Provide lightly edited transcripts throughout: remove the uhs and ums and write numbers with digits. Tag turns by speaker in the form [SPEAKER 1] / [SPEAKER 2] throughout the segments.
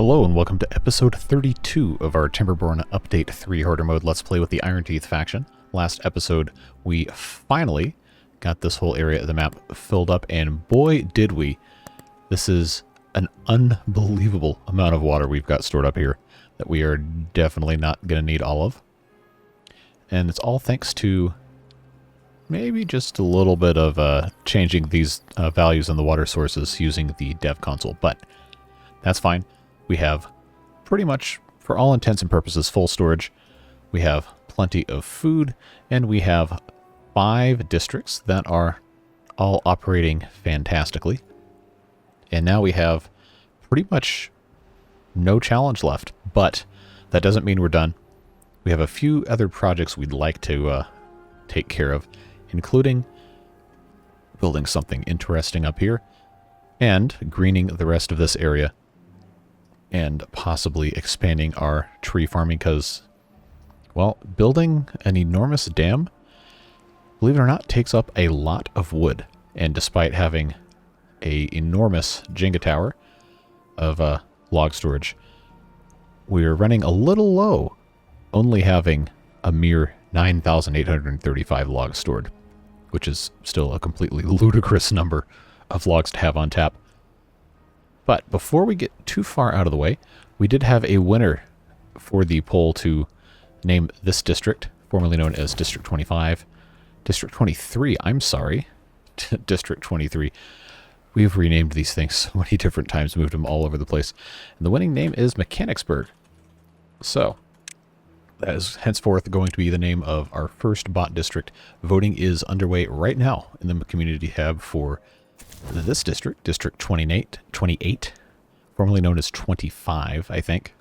[SPEAKER 1] Hello and welcome to episode 32 of our Timberborn Update 3 Hoarder Mode Let's Play with the Iron Teeth faction. Last episode, we finally got this whole area of the map filled up, and boy did we. This is an unbelievable amount of water we've got stored up here that we are definitely not going to need all of. And it's all thanks to maybe just a little bit of changing these values in the water sources using the dev console, but that's fine. We have pretty much, for all intents and purposes, full storage. We have plenty of food, and we have 5 districts that are all operating fantastically. And now we have pretty much no challenge left, but that doesn't mean we're done. We have a few other projects we'd like to take care of, including building something interesting up here and greening the rest of this area, and possibly expanding our tree farming because, well, building an enormous dam, believe it or not, takes up a lot of wood. And despite having a enormous Jenga tower of log storage, we're running a little low, only having a mere 9,835 logs stored, which is still a completely ludicrous number of logs to have on tap. But before we get too far out of the way, we did have a winner for the poll to name this district, formerly known as District 25. District 23, I'm sorry. District 23. We've renamed these things so many different times, moved them all over the place. And the winning name is Mechanicsburg. So, that is henceforth going to be the name of our first bot district. Voting is underway right now in the community tab for this district, District 28, formerly known as 25, I think.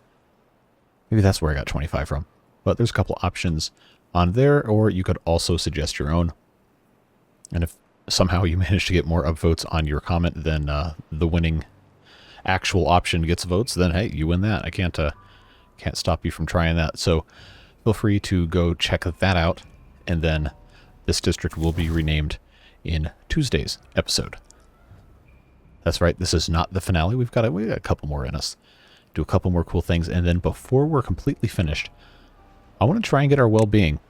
[SPEAKER 1] Maybe that's where I got 25 from. But there's a couple options on there, or you could also suggest your own. And if somehow you manage to get more upvotes on your comment than the winning actual option gets votes, then hey, you win that. I can't stop you from trying that. So feel free to go check that out, and then this district will be renamed in Tuesday's episode. That's right, this is not the finale. We've got a couple more in us. Do a couple more cool things, and then before we're completely finished, I want to try and get our well-being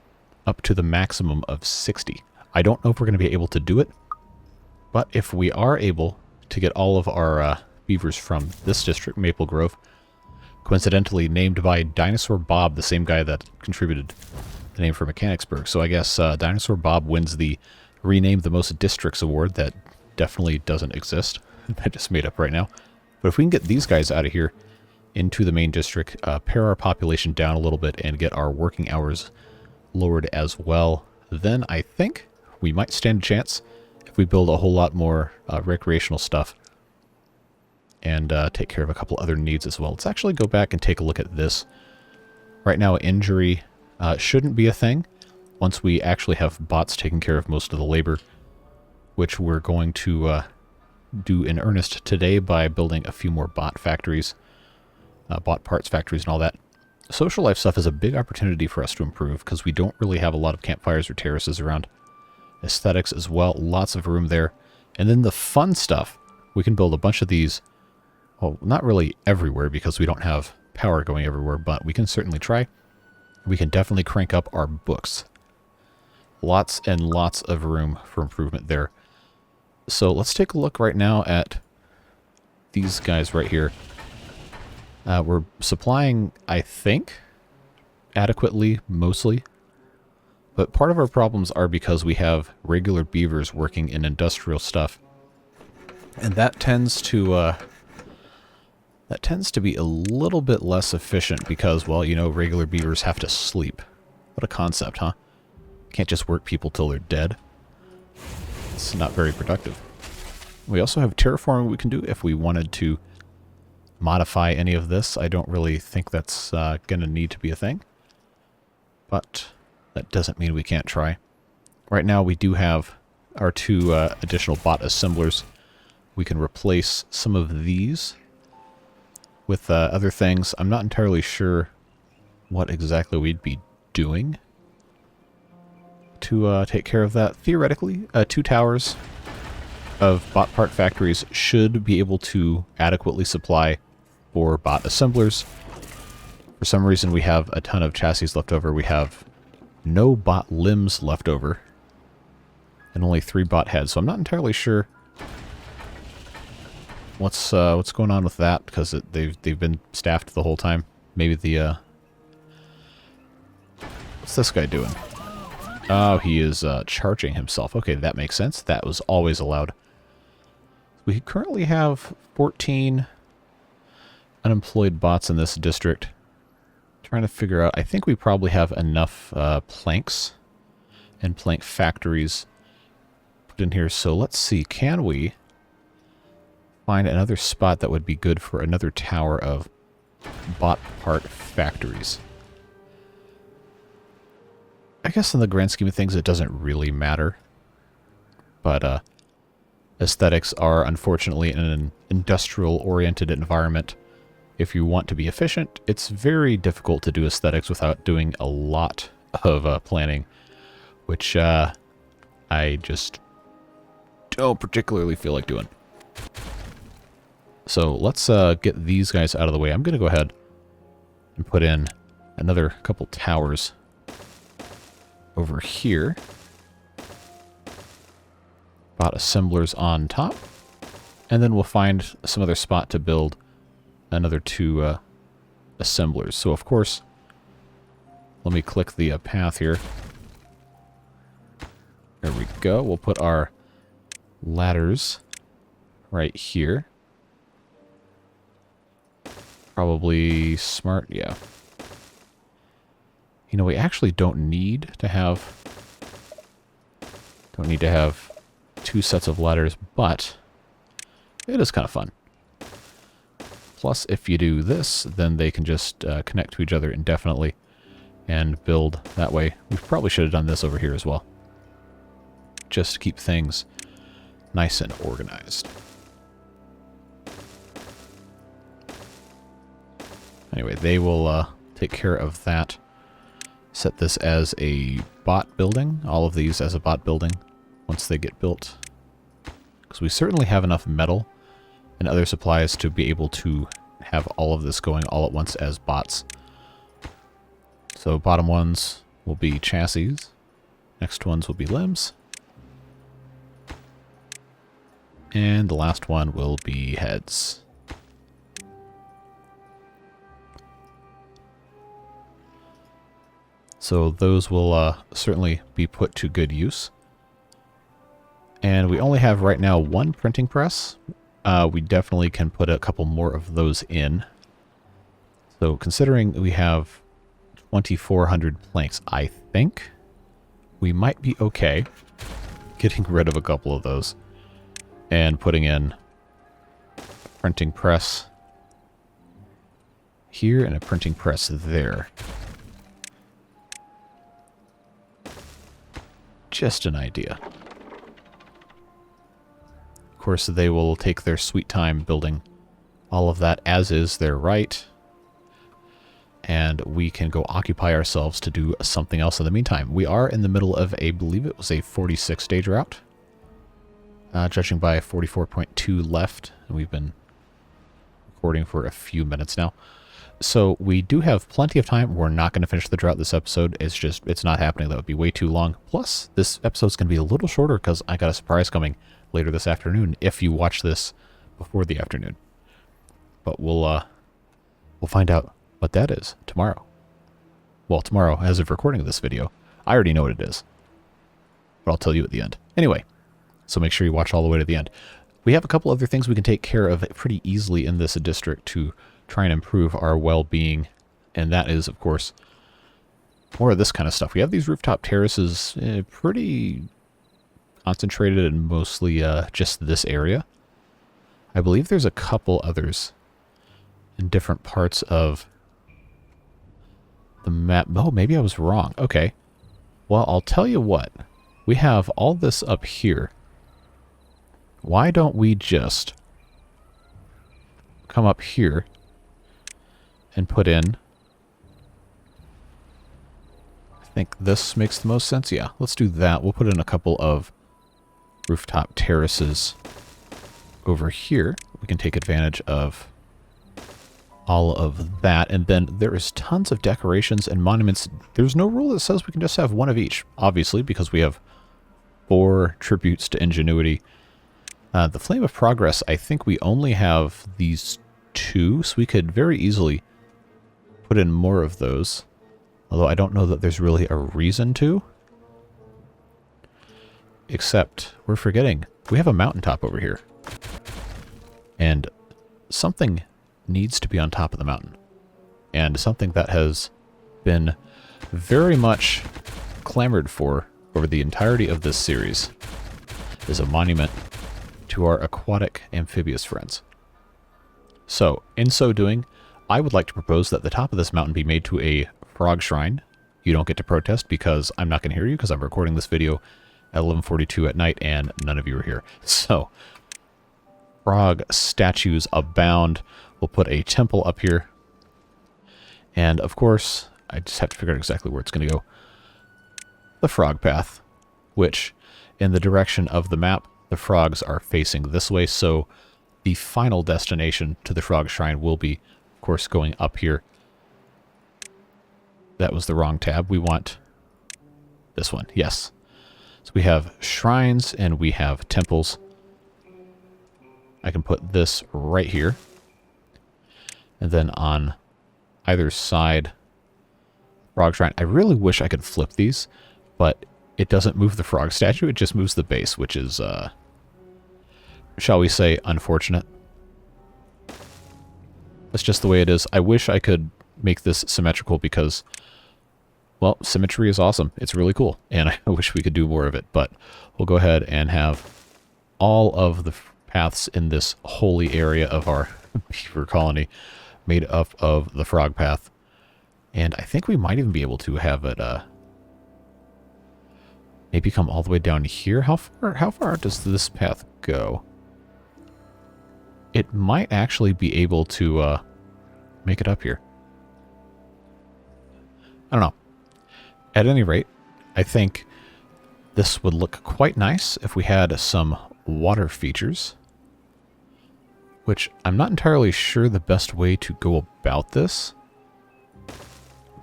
[SPEAKER 1] up to the maximum of 60. I don't know if we're going to be able to do it, but if we are able to get all of our beavers from this district, Maple Grove, coincidentally named by Dinosaur Bob, the same guy that contributed the name for Mechanicsburg. So I guess Dinosaur Bob wins the Rename the Most Districts award that definitely doesn't exist. I just made up right now. But if we can get these guys out of here into the main district, pare our population down a little bit, and get our working hours lowered as well, then I think we might stand a chance if we build a whole lot more recreational stuff and take care of a couple other needs as well. Let's actually go back and take a look at this. Right now, injury shouldn't be a thing once we actually have bots taking care of most of the labor, which we're going to do in earnest today by building a few more bot factories, bot parts factories and all that. Social life stuff is a big opportunity for us to improve because we don't really have a lot of campfires or terraces around. Aesthetics as well, lots of room there. And then the fun stuff, we can build a bunch of these, well, not really everywhere because we don't have power going everywhere, but we can certainly try. We can definitely crank up our books. Lots and lots of room for improvement there. So let's take a look right now at these guys right here. We're supplying, I think, adequately, mostly. But part of our problems are because we have regular beavers working in industrial stuff. And that tends to be a little bit less efficient because, well, you know, regular beavers have to sleep. What a concept, huh? Can't just work people till they're dead. It's not very productive. We also have terraforming we can do if we wanted to modify any of this. I don't really think that's going to need to be a thing. But that doesn't mean we can't try. Right now we do have our 2 additional bot assemblers. We can replace some of these with other things. I'm not entirely sure what exactly we'd be doing to take care of that. Theoretically, 2 towers of bot part factories should be able to adequately supply for bot assemblers. For some reason, we have a ton of chassis left over. We have no bot limbs left over, and only 3 bot heads. So I'm not entirely sure what's going on with that, because they've been staffed the whole time. Maybe the what's this guy doing? Oh, he is charging himself. Okay, that makes sense. That was always allowed. We currently have 14 unemployed bots in this district. Trying to figure out, I think we probably have enough planks and plank factories put in here. So let's see, can we find another spot that would be good for another tower of bot part factories? I guess in the grand scheme of things, it doesn't really matter. But aesthetics are, unfortunately, in an industrial-oriented environment. If you want to be efficient, it's very difficult to do aesthetics without doing a lot of planning, which I just don't particularly feel like doing. So let's get these guys out of the way. I'm going to go ahead and put in another couple towers over here. Bot assemblers on top. And then we'll find some other spot to build another 2 assemblers. So, of course, let me click the path here. There we go. We'll put our ladders right here. Probably smart, yeah. You know, we actually don't need to have 2 sets of ladders, but it is kind of fun. Plus, if you do this, then they can just connect to each other indefinitely and build that way. We probably should have done this over here as well, just to keep things nice and organized. Anyway, they will take care of that. Set this as a bot building, all of these as a bot building once they get built. Because we certainly have enough metal and other supplies to be able to have all of this going all at once as bots. So bottom ones will be chassis. Next ones will be limbs. And the last one will be heads. So those will certainly be put to good use. And we only have right now 1 printing press. We definitely can put a couple more of those in. So considering we have 2,400 planks, I think we might be okay getting rid of a couple of those and putting in a printing press here and a printing press there. Just an idea. Of course, they will take their sweet time building all of that, as is their right. And we can go occupy ourselves to do something else in the meantime. We are in the middle of I believe it was a 46-stage route. Judging by 44.2 left. And we've been recording for a few minutes now. So we do have plenty of time. We're not going to finish the drought this episode. It's not happening. That would be way too long. Plus, this episode's going to be a little shorter because I got a surprise coming later this afternoon if you watch this before the afternoon. But we'll find out what that is tomorrow. Well, tomorrow, as of recording of this video. I already know what it is. But I'll tell you at the end. Anyway, so make sure you watch all the way to the end. We have a couple other things we can take care of pretty easily in this district to try and improve our well-being, and that is, of course, more of this kind of stuff. We have these rooftop terraces pretty concentrated in mostly just this area. I believe there's a couple others in different parts of the map. Oh, maybe I was wrong. Okay. Well, I'll tell you what. We have all this up here. Why don't we just come up here and put in, I think this makes the most sense. Yeah, let's do that. We'll put in a couple of rooftop terraces over here. We can take advantage of all of that. And then there is tons of decorations and monuments. There's no rule that says we can just have one of each, obviously, because we have 4 tributes to ingenuity. The Flame of Progress, I think we only have these 2, so we could very easily put in more of those. Although I don't know that there's really a reason to. Except, we're forgetting, we have a mountaintop over here. And something needs to be on top of the mountain. And something that has been very much clamored for over the entirety of this series is a monument to our aquatic amphibious friends. So, in so doing, I would like to propose that the top of this mountain be made to a frog shrine. You don't get to protest because I'm not going to hear you because I'm recording this video at 11:42 at night and none of you are here. So, frog statues abound. We'll put a temple up here. And, of course, I just have to figure out exactly where it's going to go. The frog path, which, in the direction of the map, the frogs are facing this way, so the final destination to the frog shrine will be, of course, going up here. That was the wrong tab. We want this one, yes. So we have shrines and we have temples. I can put this right here. And then on either side, frog shrine. I really wish I could flip these, but it doesn't move the frog statue, it just moves the base, which is, shall we say, unfortunate. That's just the way it is. I wish I could make this symmetrical because, well, symmetry is awesome. It's really cool, and I wish we could do more of it, but we'll go ahead and have all of the paths in this holy area of our beaver colony made up of the frog path. And I think we might even be able to have it, maybe come all the way down here. How far does this path go? It might actually be able to make it up here. I don't know. At any rate, I think this would look quite nice if we had some water features, which I'm not entirely sure the best way to go about this,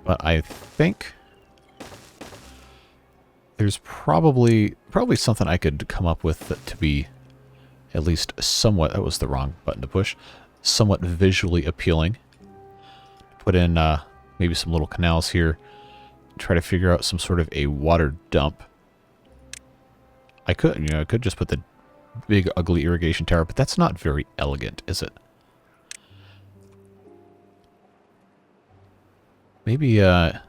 [SPEAKER 1] but I think there's probably something I could come up with that to be at least somewhat, that was the wrong button to push, somewhat visually appealing. Put in maybe some little canals here, try to figure out some sort of a water dump. I could just put the big ugly irrigation tower, but that's not very elegant, is it? Maybe yeah,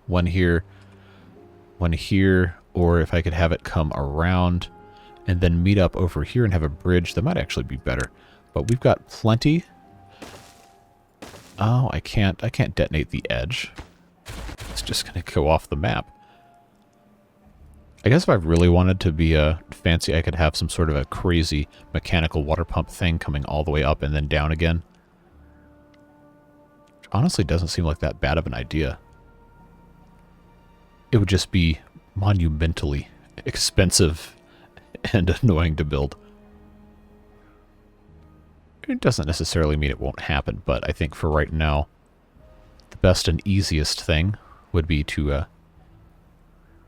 [SPEAKER 1] one here, or if I could have it come around and then meet up over here and have a bridge, that might actually be better. But we've got plenty. Oh, I can't detonate the edge. It's just going to go off the map. I guess if I really wanted to be fancy, I could have some sort of a crazy mechanical water pump thing coming all the way up and then down again. Which honestly doesn't seem like that bad of an idea. It would just be monumentally expensive and annoying to build. It doesn't necessarily mean it won't happen, but I think for right now, the best and easiest thing would be to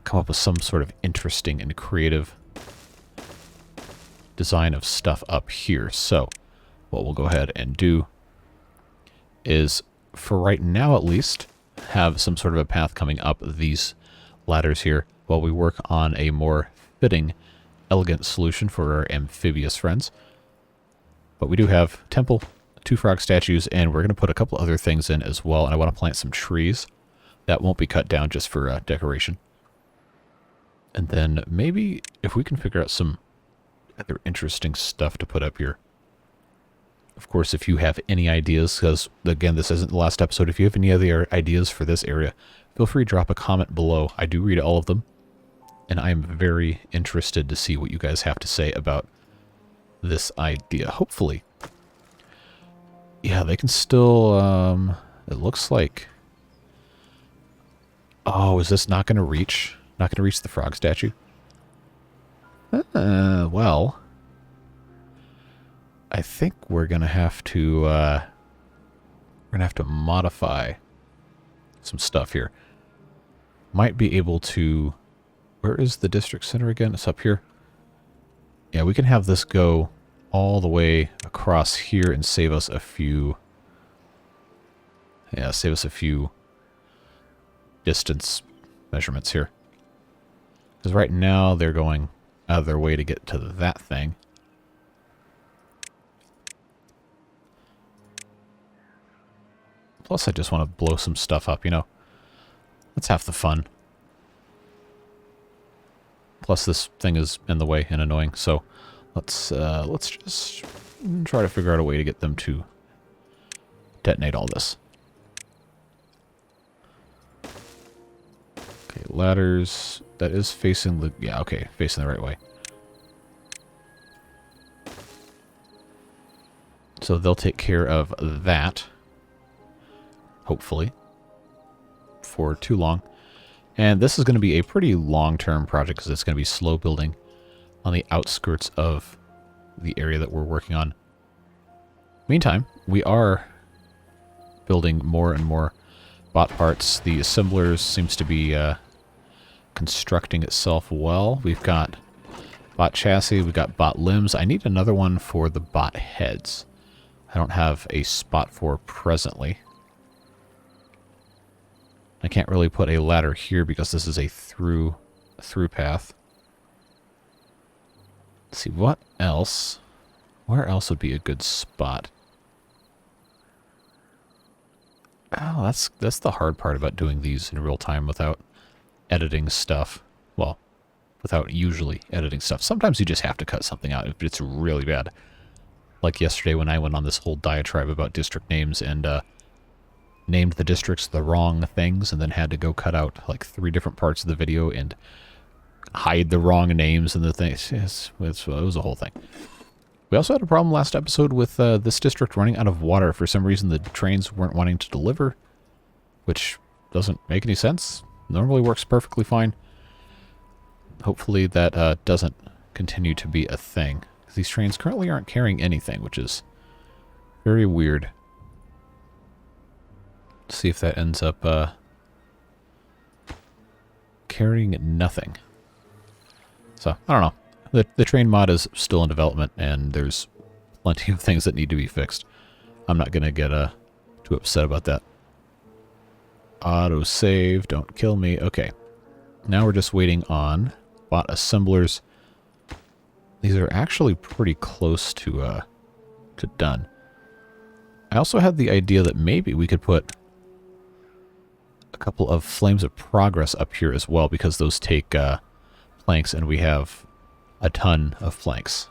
[SPEAKER 1] come up with some sort of interesting and creative design of stuff up here. So what we'll go ahead and do is, for right now at least, have some sort of a path coming up these ladders here while we work on a more fitting, elegant solution for our amphibious friends. But we do have temple, 2 frog statues, and we're going to put a couple other things in as well. And I want to plant some trees. That won't be cut down just for decoration. And then maybe if we can figure out some other interesting stuff to put up here. Of course, if you have any ideas, because again, this isn't the last episode, if you have any other ideas for this area, feel free to drop a comment below. I do read all of them, and I'm very interested to see what you guys have to say about this idea. Hopefully. Yeah, they can still, it looks like... Oh, is this not going to reach? Not going to reach the frog statue? Well... I think we're going to have to We're going to have to modify some stuff here. Might be able to... Where is the district center again? It's up here. Yeah, we can have this go all the way across here and save us a few... Yeah, save us a few distance measurements here. Because right now they're going out of their way to get to that thing. Plus I just want to blow some stuff up, you know. That's half the fun. Plus this thing is in the way and annoying, so let's just try to figure out a way to get them to detonate all this. Okay, ladders. That is facing the... Yeah, okay, facing the right way. So they'll take care of that. Hopefully. For too long. And this is going to be a pretty long-term project because it's going to be slow building on the outskirts of the area that we're working on. Meantime, we are building more and more bot parts. The assemblers seems to be constructing itself well. We've got bot chassis, we've got bot limbs. I need another one for the bot heads. I don't have a spot for presently. I can't really put a ladder here because this is a through path. Let's see, what else? Where else would be a good spot? Oh, that's the hard part about doing these in real time without editing stuff. Well, without usually editing stuff. Sometimes you just have to cut something out if it's really bad. Like yesterday when I went on this whole diatribe about district names and named the districts the wrong things and then had to go cut out like 3 different parts of the video and hide the wrong names and the things. It was a whole thing. We also had a problem last episode with this district running out of water. For some reason the trains weren't wanting to deliver, which doesn't make any sense. Normally works perfectly fine. Hopefully that doesn't continue to be a thing. These trains currently aren't carrying anything, which is very weird. Let's see if that ends up carrying nothing. So, I don't know. The train mod is still in development, and there's plenty of things that need to be fixed. I'm not going to get too upset about that. Auto-save, don't kill me. Okay. Now we're just waiting on bot assemblers. These are actually pretty close to done. I also had the idea that maybe we could put a couple of flames of progress up here as well, because those take planks, and we have a ton of planks.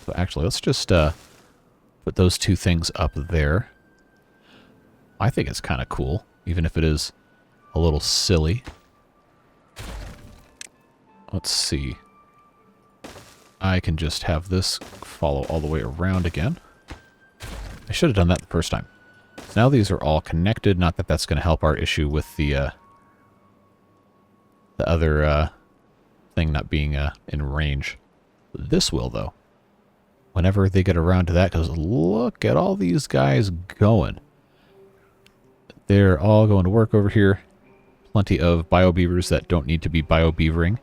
[SPEAKER 1] So actually, let's just put those 2 things up there. I think it's kind of cool, even if it is a little silly. Let's see. I can just have this follow all the way around again. I should have done that the first time. So now these are all connected. Not that that's going to help our issue with the other thing not being in range. This will, though. Whenever they get around to that, because look at all these guys going. They're all going to work over here. Plenty of bio-beavers that don't need to be bio-beavering.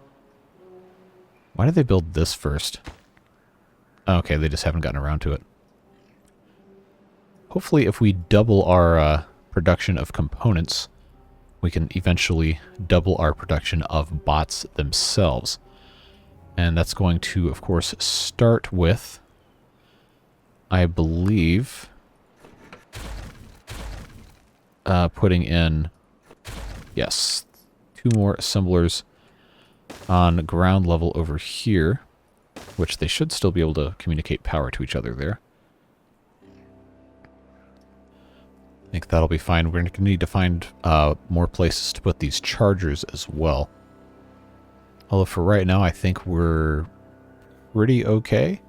[SPEAKER 1] Why did they build this first? Okay, they just haven't gotten around to it. Hopefully, if we double our production of components, we can eventually double our production of bots themselves. And that's going to, of course, start with, I believe, putting in, yes, 2 more assemblers on ground level over here, which they should still be able to communicate power to each other there. I think that'll be fine. We're going to need to find more places to put these chargers as well. Although for right now, I think we're pretty okay.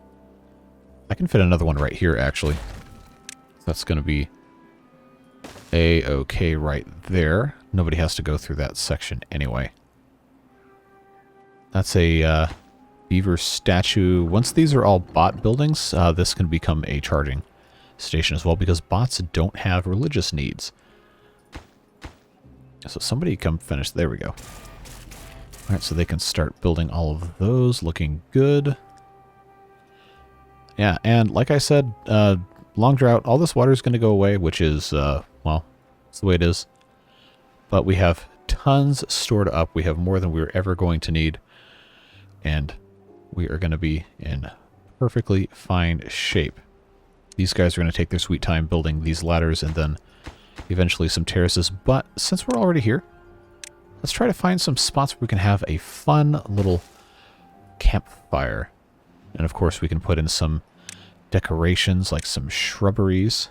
[SPEAKER 1] I can fit another one right here, actually. That's going to be a-okay right there. Nobody has to go through that section anyway. That's a beaver statue. Once these are all bot buildings, this can become a charging station as well, because bots don't have religious needs. So somebody come finish. There we go. Alright, so they can start building all of those. Looking good. Yeah, and like I said, long drought, all this water is going to go away, which is, well, it's the way it is. But we have tons stored up. We have more than we were ever going to need. And we are going to be in perfectly fine shape. These guys are going to take their sweet time building these ladders and then eventually some terraces. But since we're already here, let's try to find some spots where we can have a fun little campfire. And of course we can put in some decorations like some shrubberies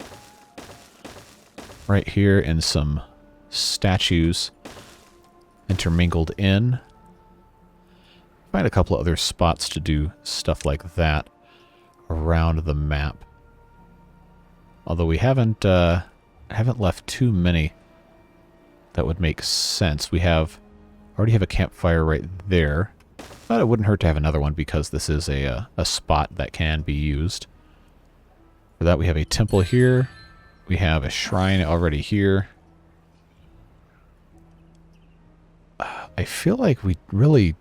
[SPEAKER 1] right here and some statues intermingled in. Find a couple of other spots to do stuff like that around the map. Although we haven't left too many that would make sense. We already have a campfire right there. But it wouldn't hurt to have another one because this is a spot that can be used. For that we have a temple here. We have a shrine already here. I feel like we really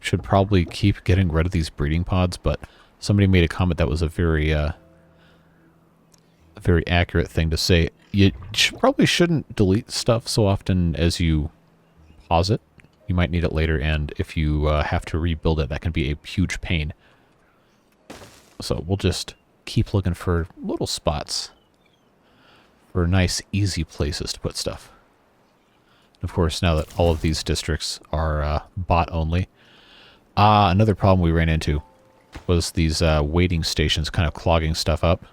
[SPEAKER 1] should probably keep getting rid of these breeding pods, but somebody made a comment that was a very accurate thing to say. You probably shouldn't delete stuff so often as you pause it. You might need it later, and if you have to rebuild it, that can be a huge pain. So we'll just keep looking for little spots for nice, easy places to put stuff. Of course, now that all of these districts are bot only. Another problem we ran into was these waiting stations kind of clogging stuff up.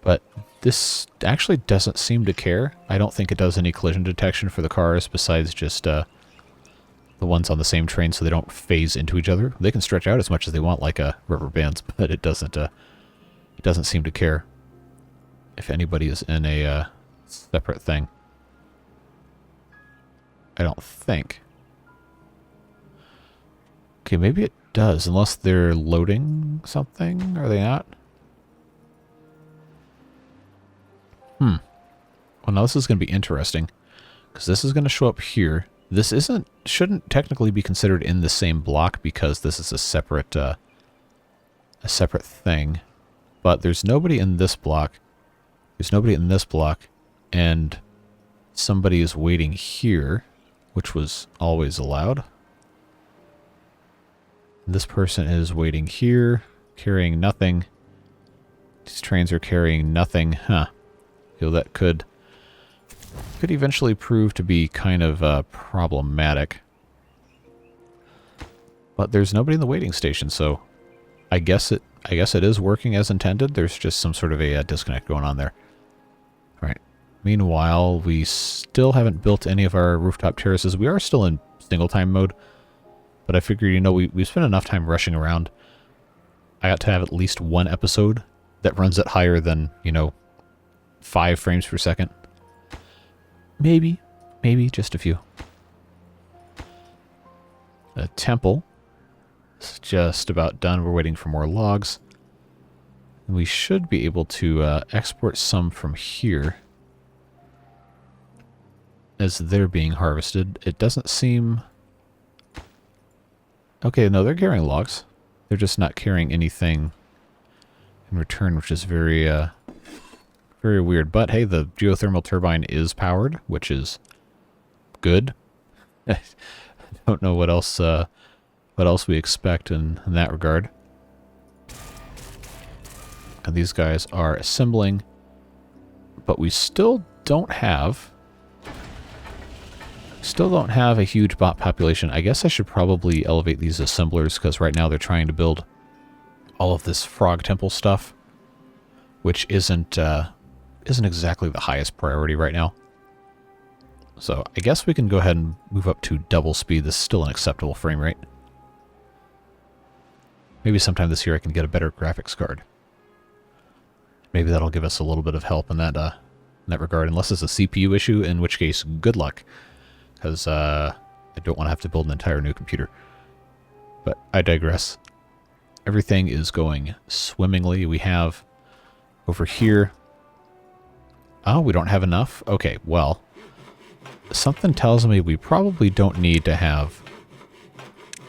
[SPEAKER 1] But this actually doesn't seem to care. I don't think it does any collision detection for the cars besides just the ones on the same train so they don't phase into each other. They can stretch out as much as they want like rubber bands, but it doesn't seem to care if anybody is in a separate thing. I don't think. Okay, maybe it does, unless they're loading something. Are they not? Well, now this is going to be interesting, because this is going to show up here. This shouldn't technically be considered in the same block because this is a separate thing. But there's nobody in this block. There's nobody in this block, and somebody is waiting here, which was always allowed. This person is waiting here, carrying nothing. These trains are carrying nothing. Huh. Feel that could eventually prove to be kind of problematic. But there's nobody in the waiting station, so I guess it is working as intended. There's just some sort of a disconnect going on there. All right. Meanwhile, we still haven't built any of our rooftop terraces. We are still in single time mode, but I figured, you know, we spent enough time rushing around. I got to have at least one episode that runs at higher than, you know, 5 frames per second. Maybe just a few. The temple is just about done. We're waiting for more logs. We should be able to export some from here as they're being harvested. It doesn't seem... Okay, no, they're carrying logs. They're just not carrying anything in return, which is very weird. But hey, the geothermal turbine is powered, which is good. I don't know what else we expect in that regard. And these guys are assembling, but we still don't have a huge bot population. I guess I should probably elevate these assemblers, because right now they're trying to build all of this frog temple stuff, which isn't exactly the highest priority right now. So I guess we can go ahead and move up to double speed. This is still an acceptable frame rate. Maybe sometime this year I can get a better graphics card. Maybe that'll give us a little bit of help in that regard, unless it's a CPU issue, in which case, good luck. Because I don't want to have to build an entire new computer. But I digress. Everything is going swimmingly. We have Over here. Oh, we don't have enough? Okay, well, something tells me we probably don't need to have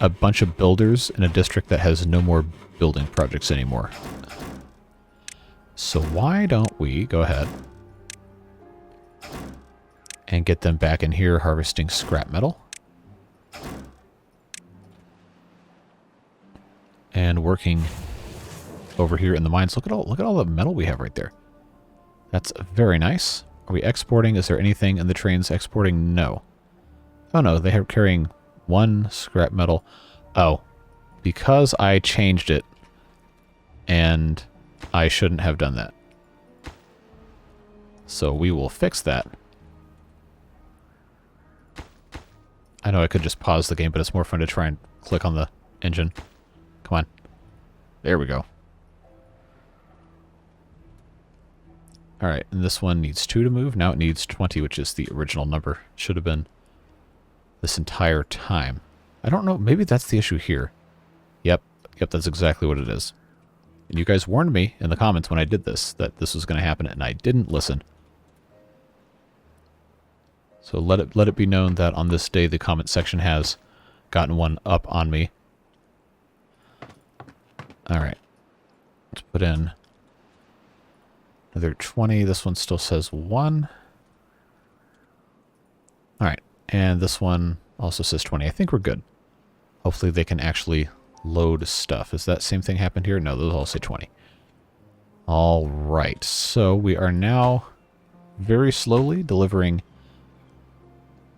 [SPEAKER 1] a bunch of builders in a district that has no more building projects anymore. So why don't we go ahead and get them back in here harvesting scrap metal. And working over here in the mines. Look at all the metal we have right there. That's very nice. Are we exporting? Is there anything in the trains exporting? No. Oh no, they are carrying one scrap metal. Oh, because I changed it, and I shouldn't have done that. So we will fix that. I know I could just pause the game, but it's more fun to try and click on the engine. Come on. There we go. Alright, and this one needs 2 to move. Now it needs 20, which is the original number. Should have been this entire time. I don't know. Maybe that's the issue here. Yep, that's exactly what it is. And you guys warned me in the comments when I did this that this was going to happen, and I didn't listen. So let it be known that on this day the comment section has gotten one up on me. Alright. Let's put in another 20. This one still says 1. Alright. And this one also says 20. I think we're good. Hopefully they can actually load stuff. Is that same thing happened here? No, those all say 20. Alright. So we are now very slowly delivering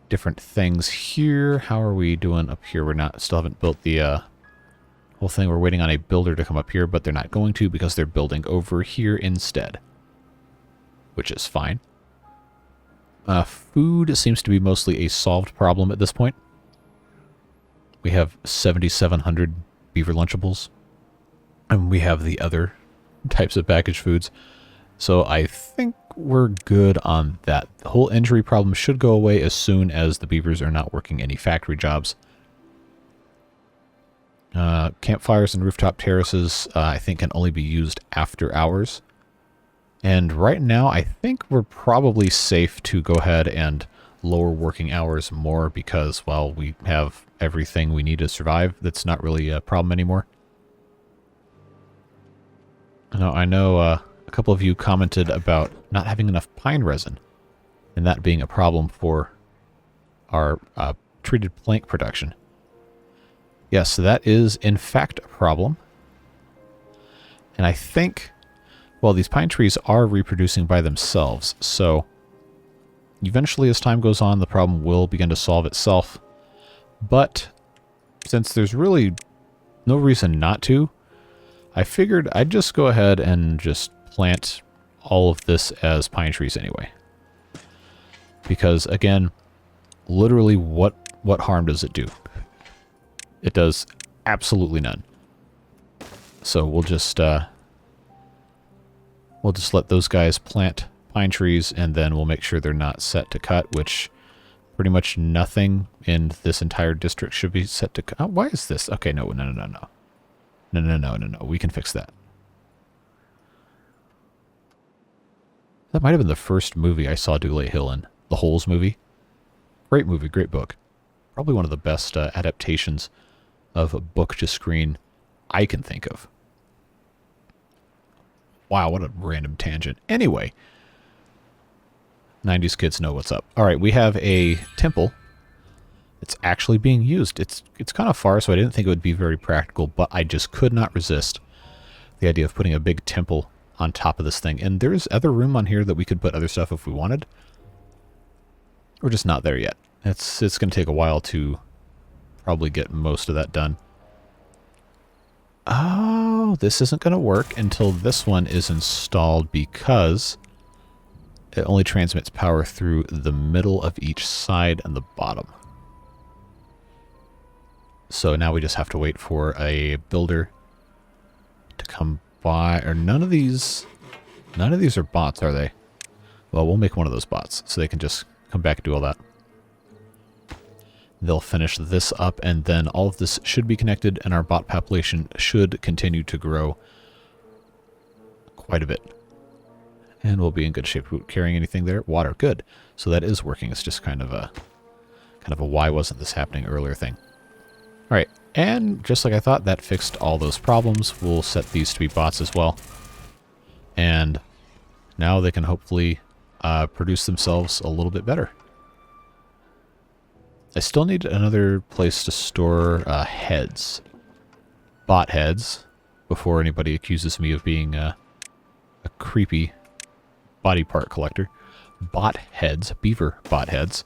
[SPEAKER 1] different things here. How are we doing up here? We're not, still haven't built the whole thing. We're waiting on a builder to come up here, but they're not going to because they're building over here instead, which is fine. Food seems to be mostly a solved problem at this point. We have 7,700 beaver Lunchables, and we have the other types of packaged foods. So I think we're good on that. The whole injury problem should go away as soon as the beavers are not working any factory jobs. Campfires and rooftop terraces, I think, can only be used after hours. And right now, I think we're probably safe to go ahead and lower working hours more because, well, we have everything we need to survive. That's not really a problem anymore. Now, I know a couple of you commented about not having enough pine resin, and that being a problem for our treated plank production. Yes, that is in fact a problem. And I think, well, these pine trees are reproducing by themselves, so eventually as time goes on, the problem will begin to solve itself. But since there's really no reason not to, I figured I'd just go ahead and just plant all of this as pine trees anyway. Because, again, literally what harm does it do? It does absolutely none. So we'll just let those guys plant pine trees, and then we'll make sure they're not set to cut, which pretty much nothing in this entire district should be set to cut. Oh, why is this? Okay, no. No. We can fix that. That might have been the first movie I saw Dooley Hill in. The Holes movie. Great movie, great book. Probably one of the best adaptations of a book to screen I can think of. Wow, what a random tangent. Anyway, 90s kids know what's up. All right, we have a temple. It's actually being used. It's kind of far, so I didn't think it would be very practical, but I just could not resist the idea of putting a big temple on top of this thing. And there's other room on here that we could put other stuff if we wanted. We're just not there yet. It's going to take a while to probably get most of that done. Oh, this isn't going to work until this one is installed because it only transmits power through the middle of each side and the bottom. So now we just have to wait for a builder to come by. Or none of these are bots, are they? Well, we'll make one of those bots so they can just come back and do all that. They'll finish this up, and then all of this should be connected, and our bot population should continue to grow quite a bit. And we'll be in good shape. Carrying anything there? Water. Good. So that is working. It's just kind of a why wasn't this happening earlier thing. All right. And just like I thought, that fixed all those problems. We'll set these to be bots as well. And now they can hopefully produce themselves a little bit better. I still need another place to store heads. Bot heads. Before anybody accuses me of being a creepy body part collector. Bot heads. Beaver bot heads.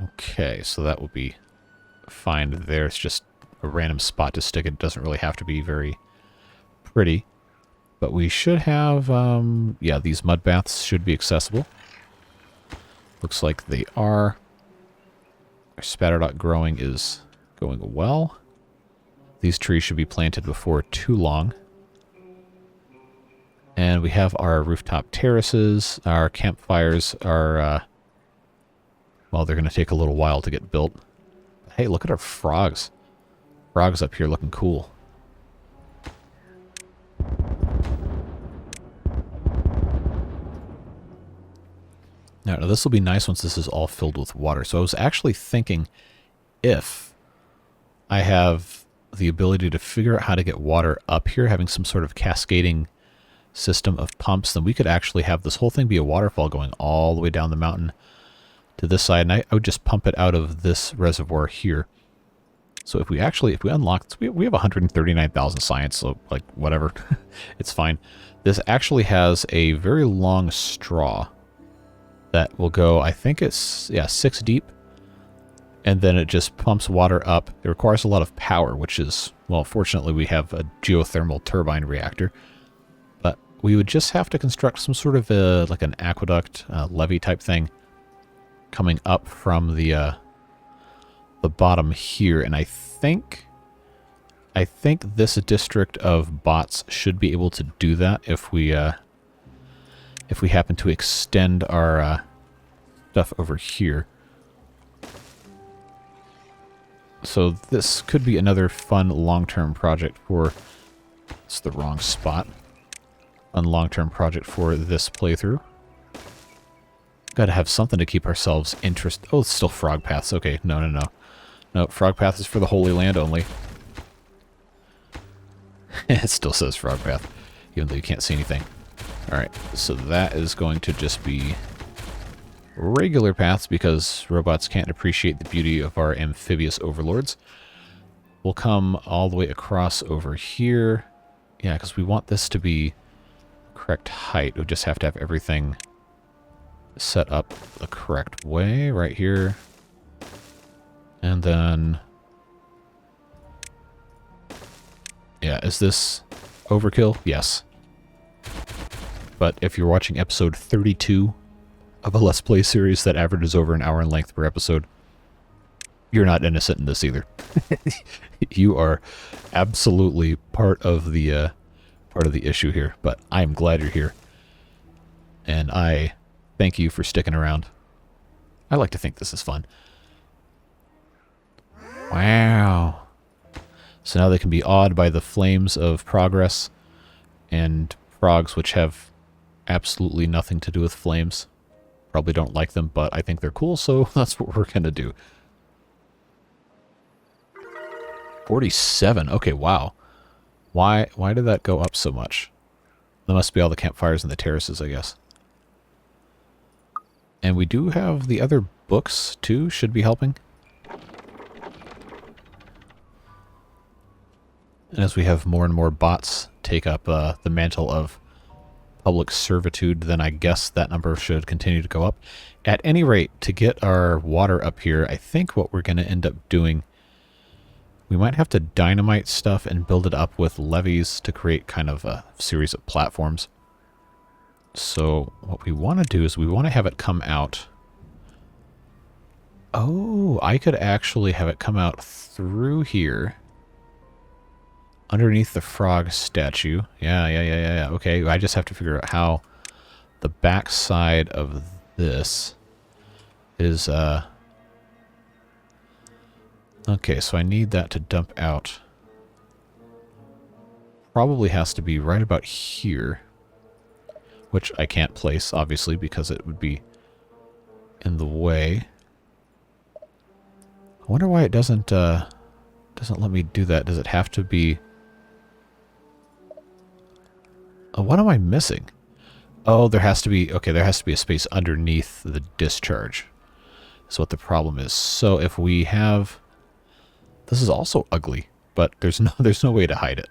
[SPEAKER 1] Okay, so that will be fine there. It's just a random spot to stick it. It doesn't really have to be very pretty. But we should have, yeah, these mud baths should be accessible. Looks like they are. Our spatterdock growing is going well. These trees should be planted before too long. And we have our rooftop terraces. Our campfires are, well, they're going to take a little while to get built. Hey, look at our frogs. Frogs up here looking cool. Now, this will be nice once this is all filled with water. So I was actually thinking if I have the ability to figure out how to get water up here, having some sort of cascading system of pumps, then we could actually have this whole thing be a waterfall going all the way down the mountain to this side. And I would just pump it out of this reservoir here. So if we unlock this, we have 139,000 science, so like whatever, it's fine. This actually has a very long straw that will go, I think it's, yeah, 6 deep. And then it just pumps water up. It requires a lot of power, which is, well, fortunately we have a geothermal turbine reactor. But we would just have to construct some sort of like an aqueduct levee type thing coming up from the bottom here. And I think this district of bots should be able to do that if we happen to extend our stuff over here. So this could be another fun long-term project for... It's the wrong spot. Fun long-term project for this playthrough. Gotta have something to keep ourselves interested. Oh, it's still frog paths. Okay, no. No, frog path is for the Holy Land only. It still says frog path, even though you can't see anything. Alright, so that is going to just be regular paths because robots can't appreciate the beauty of our amphibious overlords. We'll come all the way across over here. Yeah, because we want this to be correct height. We'll just have to have everything set up the correct way right here. And then... Yeah, is this overkill? Yes. But if you're watching episode 32 of a Let's Play series that averages over an hour in length per episode, you're not innocent in this either. You are absolutely part of the issue here, but I'm glad you're here. And I thank you for sticking around. I like to think this is fun. Wow. So now they can be awed by the flames of progress and frogs, which have absolutely nothing to do with flames. Probably don't like them, but I think they're cool, so that's what we're going to do. 47. Okay, wow. Why did that go up so much? That must be all the campfires and the terraces, I guess. And we do have the other books, too, should be helping. And as we have more and more bots take up the mantle of public servitude, then I guess that number should continue to go up. At any rate, to get our water up here, I think what we're going to end up doing, we might have to dynamite stuff and build it up with levees to create kind of a series of platforms. So what we want to do is we want to have it come out. Oh, I could actually have it come out through here. Underneath the frog statue. Yeah. Okay, I just have to figure out how the back side of this is, Okay, so I need that to dump out. Probably has to be right about here. which I can't place, obviously, because it would be in the way. I wonder why it doesn't let me do that. Does it have to be... Oh, what am I missing? Oh, there has to be... Okay, there has to be a space underneath the discharge. That's what the problem is. So if we have... This is also ugly, but there's no way to hide it.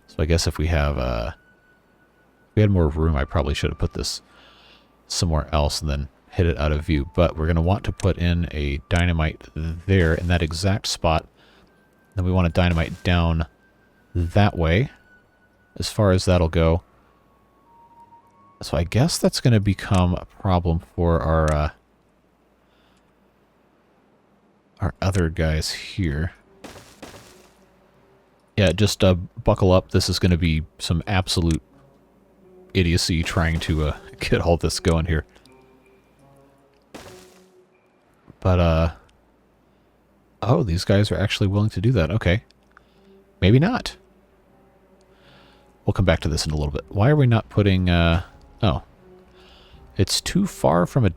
[SPEAKER 1] So I guess if we have... if we had more room, I probably should have put this somewhere else and then hid it out of view. But we're going to want to put in a dynamite there in that exact spot. Then we want to dynamite down that way, as far as that'll go. So I guess that's going to become a problem for our other guys here. Yeah, just buckle up. This is going to be some absolute idiocy trying to get all this going here. But, oh, these guys are actually willing to do that. Okay. Maybe not. We'll come back to this in a little bit. Why are we not putting, oh. It's too far from a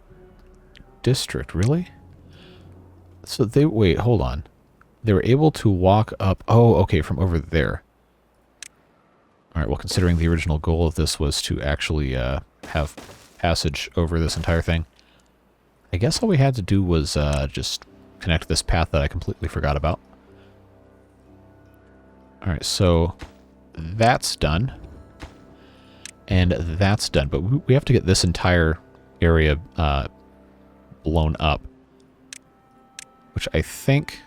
[SPEAKER 1] district, really? So they, wait, hold on. They were able to walk up, oh, okay, from over there. Alright, well, considering the original goal of this was to actually have passage over this entire thing, I guess all we had to do was just connect this path that I completely forgot about. Alright, so that's done. And that's done, but we have to get this entire area blown up. Which I think...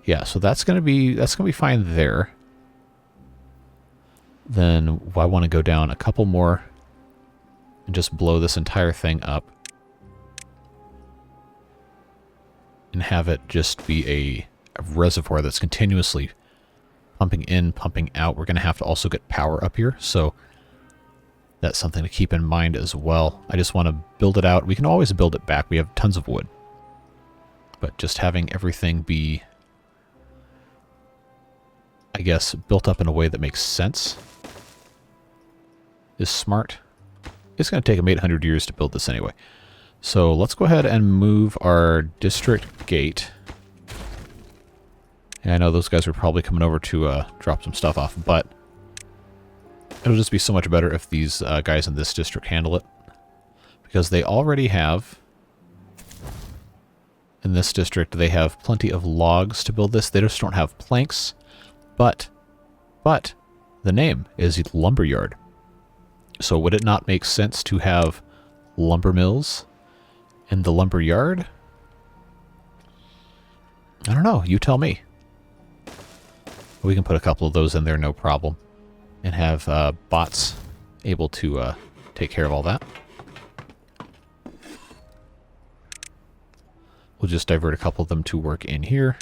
[SPEAKER 1] Yeah, so that's gonna be fine there. Then I want to go down a couple more and just blow this entire thing up. And have it just be a reservoir that's continuously pumping in, pumping out. We're going to have to also get power up here, so that's something to keep in mind as well. I just want to build it out. We can always build it back. We have tons of wood. But just having everything be, I guess, built up in a way that makes sense is smart. It's going to take them 800 years to build this anyway. So let's go ahead and move our district gate. And I know those guys are probably coming over to drop some stuff off, but it'll just be so much better if these guys in this district handle it. Because they already have, in this district, they have plenty of logs to build this. They just don't have planks, but the name is Lumberyard. So would it not make sense to have lumber mills in the lumber yard? I don't know. You tell me. We can put a couple of those in there, no problem. And have bots able to take care of all that. We'll just divert a couple of them to work in here.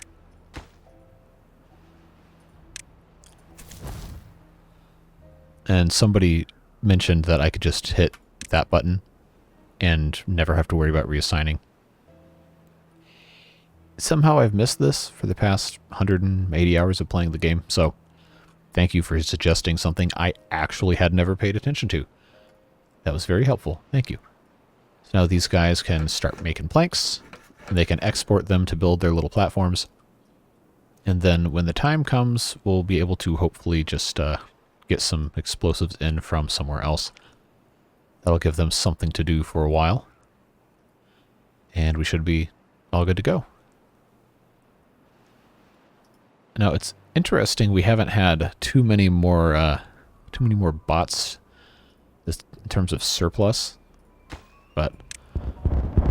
[SPEAKER 1] And somebody mentioned that I could just hit that button and never have to worry about reassigning. Somehow I've missed this for the past 180 hours of playing the game, so thank you for suggesting something I actually had never paid attention to. That was very helpful. Thank you. So now these guys can start making planks, and they can export them to build their little platforms. And then when the time comes, we'll be able to hopefully just get some explosives in from somewhere else. That'll give them something to do for a while. And we should be all good to go. Now, it's interesting we haven't had too many more bots in terms of surplus, but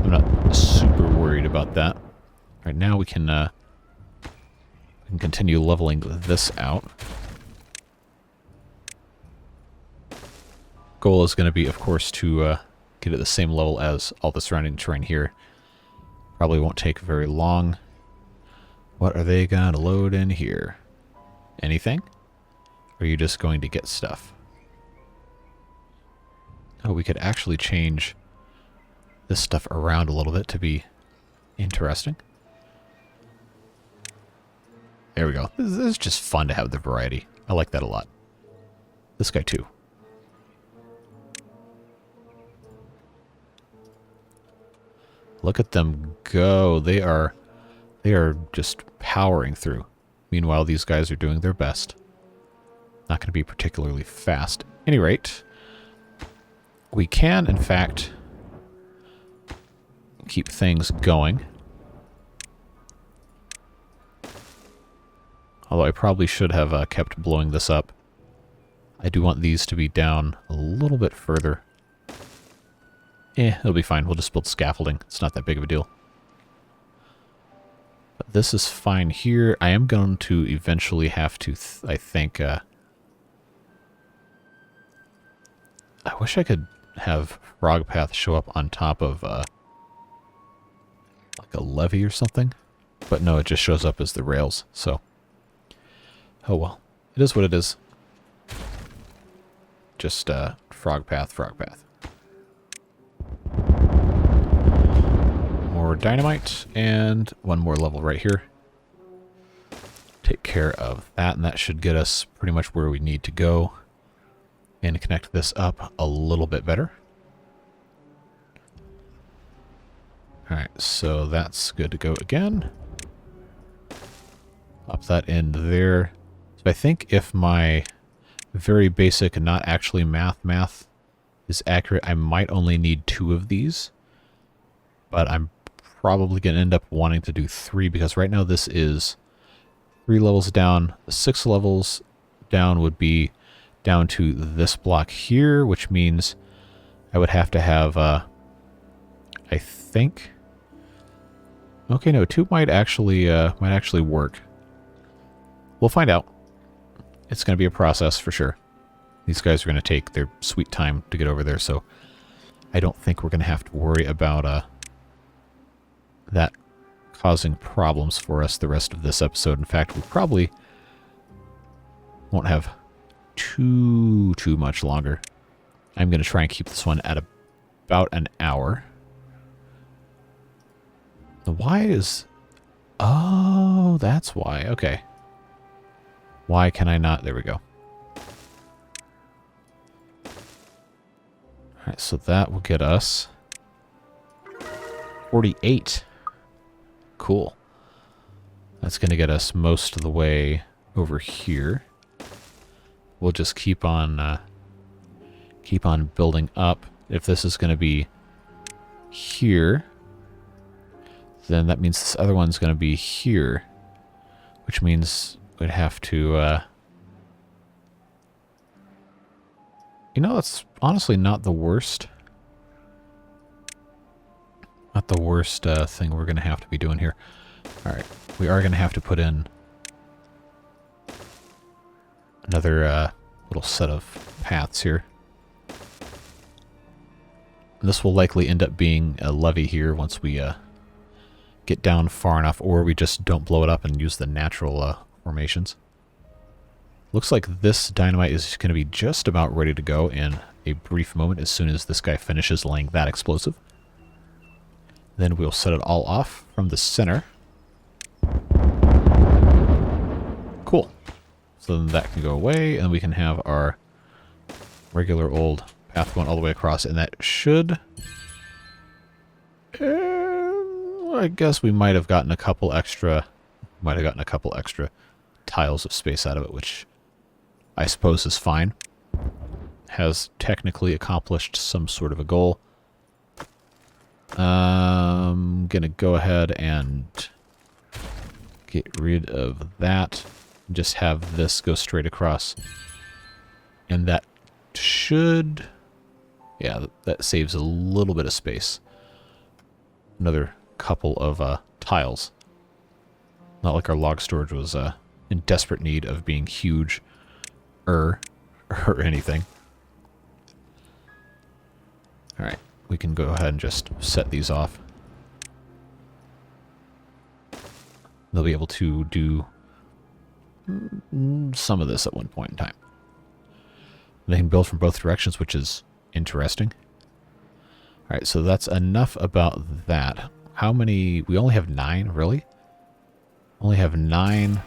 [SPEAKER 1] I'm not super worried about that. Right now we can continue leveling this out. Goal is going to be, of course, to get at the same level as all the surrounding terrain here. Probably won't take very long. What are they going to load in here? Anything? Or are you just going to get stuff? Oh, we could actually change this stuff around a little bit to be interesting. There we go. This is just fun to have the variety. I like that a lot. This guy too. Look at them go. They are just powering through. Meanwhile, these guys are doing their best. Not going to be particularly fast. At any rate, we can, in fact, keep things going. Although I probably should have kept blowing this up. I do want these to be down a little bit further. It'll be fine. We'll just build scaffolding. It's not that big of a deal. But this is fine here. I am going to eventually have to, I think... I wish I could have Frog Path show up on top of like a levee or something. But no, it just shows up as the rails. So, oh well. It is what it is. Just Frog Path, Frog Path. More dynamite, and one more level right here. Take care of that, and that should get us pretty much where we need to go. And connect this up a little bit better. Alright, so that's good to go again. Pop that in there. So I think if my very basic and not actually math is accurate, I might only need 2 of these. But I'm probably going to end up wanting to do 3, because right now this is 3 levels down. 6 levels down would be down to this block here, which means I would have to have, I think... Okay, no, 2 might actually work. We'll find out. It's going to be a process for sure. These guys are going to take their sweet time to get over there, so I don't think we're going to have to worry about that causing problems for us the rest of this episode. In fact, we probably won't have too much longer. I'm going to try and keep this one at about an hour. The why is... Oh, that's why. Okay. Why can I not? There we go. Alright, so that will get us 48. Cool. That's going to get us most of the way over here. We'll just keep on building up. If this is going to be here, then that means this other one's going to be here, which means we'd have to, you know, that's honestly not the worst. Not the worst thing we're going to have to be doing here. Alright, we are going to have to put in another little set of paths here. And this will likely end up being a levee here once we get down far enough, or we just don't blow it up and use the natural formations. Looks like this dynamite is going to be just about ready to go in a brief moment as soon as this guy finishes laying that explosive. Then we'll set it all off from the center. Cool. So then that can go away, and we can have our regular old path going all the way across, and that should... I guess we might have gotten a couple extra... tiles of space out of it, which I suppose is fine. Has technically accomplished some sort of a goal. I'm gonna go ahead and get rid of that. Just have this go straight across. And that should... Yeah, that saves a little bit of space. Another couple of tiles. Not like our log storage was in desperate need of being huge or anything. Alright, we can go ahead and just set these off. They'll be able to do some of this at one point in time. They can build from both directions, which is interesting. Alright, so that's enough about that. How many... We only have 9, really? Only have 9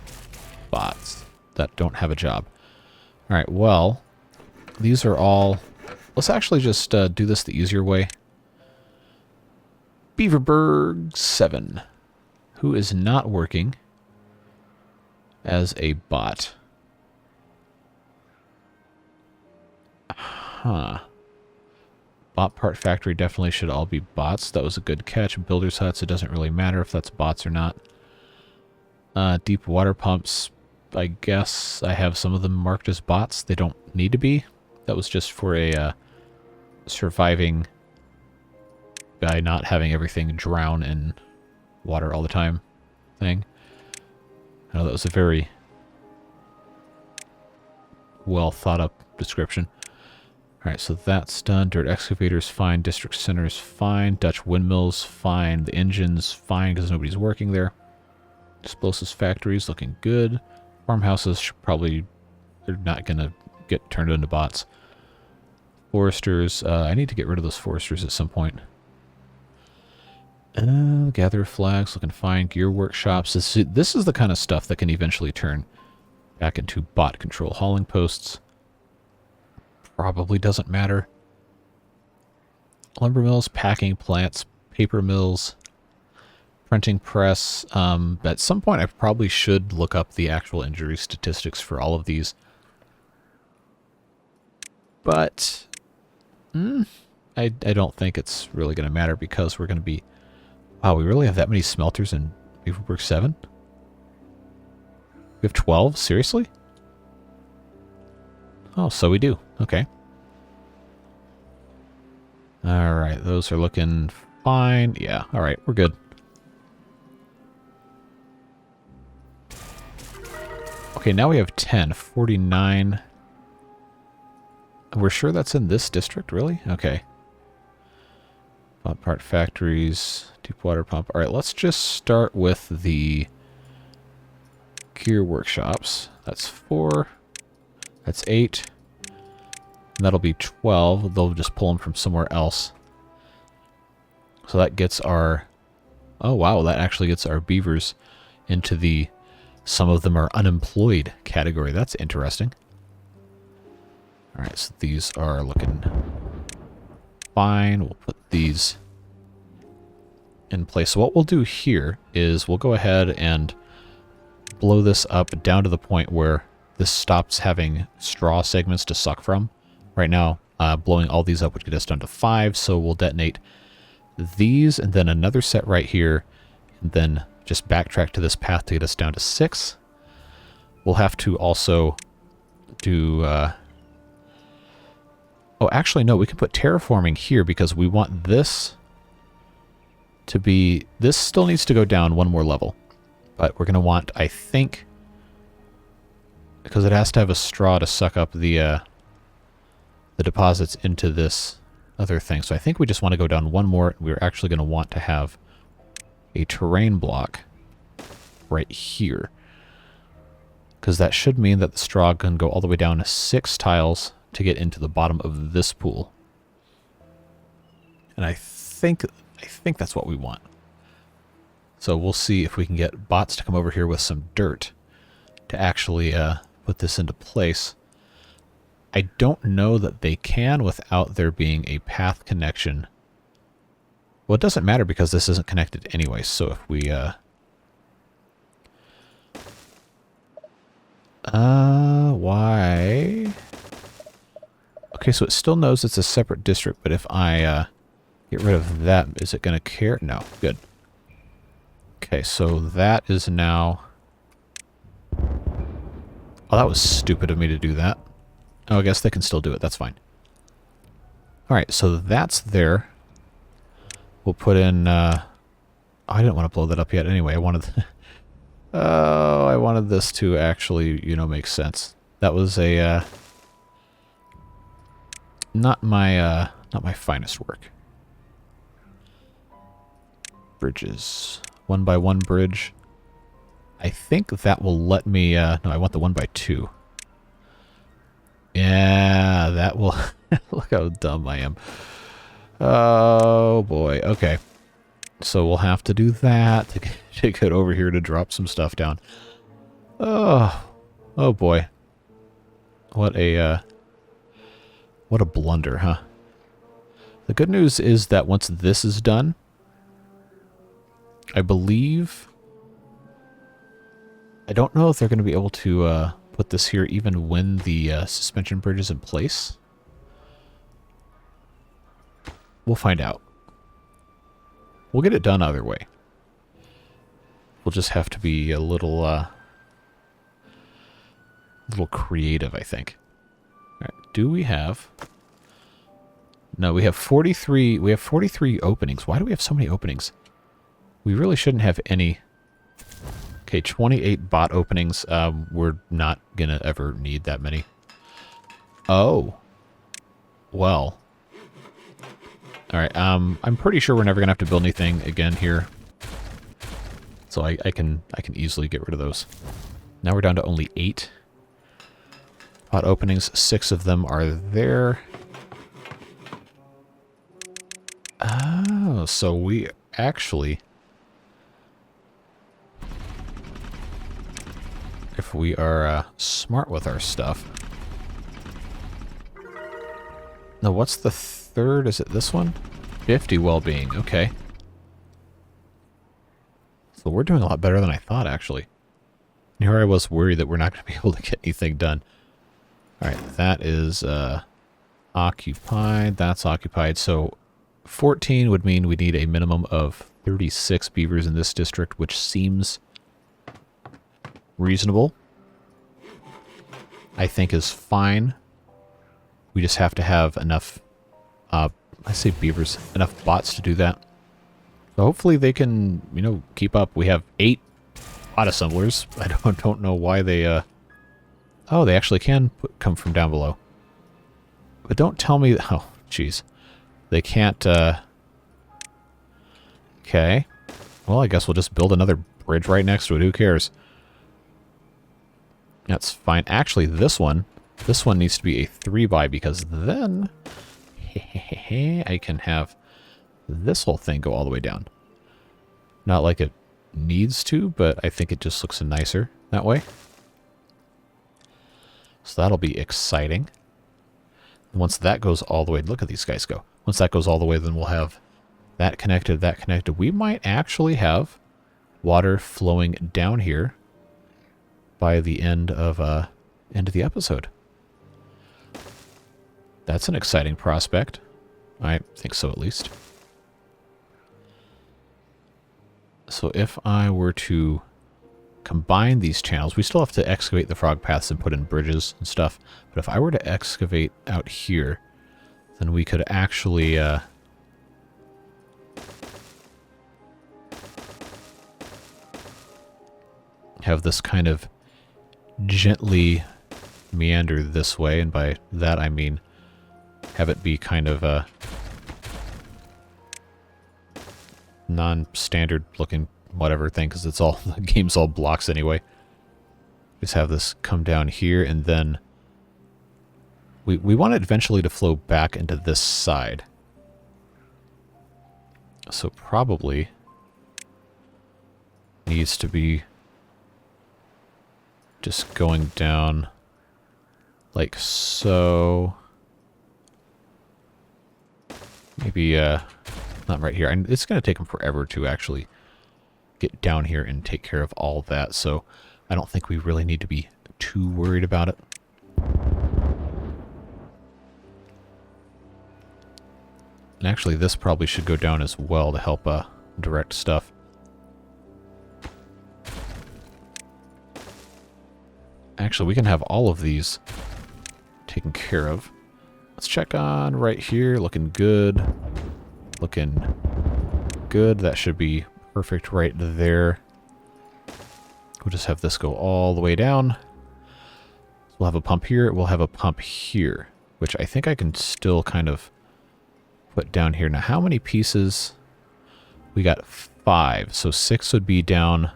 [SPEAKER 1] bots that don't have a job. Alright, well, these are all... Let's actually just do this the easier way. Beaverburg 7, who is not working as a bot. Huh. Bot part factory definitely should all be bots. That was a good catch. Builder's huts, it doesn't really matter if that's bots or not. Deep water pumps, I guess I have some of them marked as bots. They don't need to be. That was just for a surviving by not having everything drown in water all the time thing. I know that was a very well thought up description. Alright, so that's done. Dirt excavators, fine. District centers, fine. Dutch windmills, fine. The engines, fine, because nobody's working there. Explosives factories, looking good. Farmhouses should probably... they're not going to get turned into bots. Foresters, I need to get rid of those foresters at some point. Gather flags, looking fine. Gear workshops. This is the kind of stuff that can eventually turn back into bot control. Hauling posts. Probably doesn't matter. Lumber mills, packing plants, paper mills, printing press. At some point I probably should look up the actual injury statistics for all of these. But I don't think it's really going to matter because we're going to be... Wow, we really have that many smelters in Beaverburg 7? We have 12? Seriously? Oh, so we do. Okay. Alright, those are looking fine. Yeah, alright, we're good. Okay, now we have 10. 49. We're sure that's in this district, really? Okay. Bot part factories, deep water pump. Alright, let's just start with the gear workshops. That's 4. That's 8. And that'll be 12. They'll just pull them from somewhere else. So that gets our... Oh, wow. That actually gets our beavers into the... Some of them are unemployed category. That's interesting. Alright, so these are looking fine. We'll put these in place. So what we'll do here is we'll go ahead and blow this up down to the point where this stops having straw segments to suck from. Right now, blowing all these up would get us down to 5, so we'll detonate these, and then another set right here, and then just backtrack to this path to get us down to 6. We'll have to also do... Oh, actually, no, we can put terraforming here because we want this to be... This still needs to go down one more level, but we're going to want, I think... Because it has to have a straw to suck up the deposits into this other thing. So I think we just want to go down one more. We're actually going to want to have a terrain block right here. Because that should mean that the straw can go all the way down to 6 tiles to get into the bottom of this pool. And I think that's what we want. So we'll see if we can get bots to come over here with some dirt to actually put this into place. I don't know that they can without there being a path connection. Well, it doesn't matter because this isn't connected anyway, so if we... why? Okay, so it still knows it's a separate district, but if I get rid of that, is it going to care? No, good. Okay, so that is now... Oh, that was stupid of me to do that. Oh, I guess they can still do it. That's fine. Alright, so that's there. We'll put in... I didn't want to blow that up yet anyway. I wanted... Oh, I wanted this to actually, you know, make sense. That was a... not my finest work. Bridges. 1x1 bridge. I think that will let me... no, I want the 1x2. Yeah, that will... Look how dumb I am. Oh, boy. Okay. So we'll have to do that to get over here to drop some stuff down. Oh. Oh, boy. What a blunder, huh? The good news is that once this is done, I believe... I don't know if they're going to be able to put this here even when the suspension bridge is in place. We'll find out. We'll get it done either way. We'll just have to be a little creative, I think. All right, do we have... No, we have 43. We have 43 openings. Why do we have so many openings? We really shouldn't have any. Okay, 28 bot openings. We're not gonna ever need that many. Oh. Well. Alright, I'm pretty sure we're never gonna have to build anything again here. So I can easily get rid of those. Now we're down to only 8 bot openings. 6 of them are there. Oh, so we actually... If we are smart with our stuff... Now, what's the third? Is it this one? 50 well-being. Okay. So we're doing a lot better than I thought, actually. And here I was worried that we're not going to be able to get anything done. Alright, that is occupied. That's occupied. So 14 would mean we need a minimum of 36 beavers in this district, which seems reasonable. I think is fine. We just have to have enough, I say beavers, enough bots to do that. So hopefully they can, you know, keep up. We have 8 bot assemblers. I don't know why they, oh, they actually can come from down below. But don't tell me, oh, jeez. They can't, okay. Well, I guess we'll just build another bridge right next to it. Who cares? That's fine. Actually, this one needs to be a 3x because then I can have this whole thing go all the way down. Not like it needs to, but I think it just looks nicer that way. So that'll be exciting. Once that goes all the way, look at these guys go. Once that goes all the way, then we'll have that connected, that connected. We might actually have water flowing down here by the end of the episode. That's an exciting prospect. I think so, at least. So if I were to combine these channels, we still have to excavate the frog paths and put in bridges and stuff. But if I were to excavate out here, then we could actually have this kind of gently meander this way, and by that I mean have it be kind of a non-standard looking whatever thing, because it's all, the game's all blocks anyway. Just have this come down here, and then we want it eventually to flow back into this side. So probably needs to be just going down like so. Maybe not right here. It's going to take them forever to actually get down here and take care of all that, so I don't think we really need to be too worried about it. And actually, this probably should go down as well to help direct stuff. Actually, we can have all of these taken care of. Let's check on right here. Looking good. Looking good. That should be perfect right there. We'll just have this go all the way down. We'll have a pump here. We'll have a pump here, which I think I can still kind of put down here. Now, how many pieces? We got 5. So 6 would be down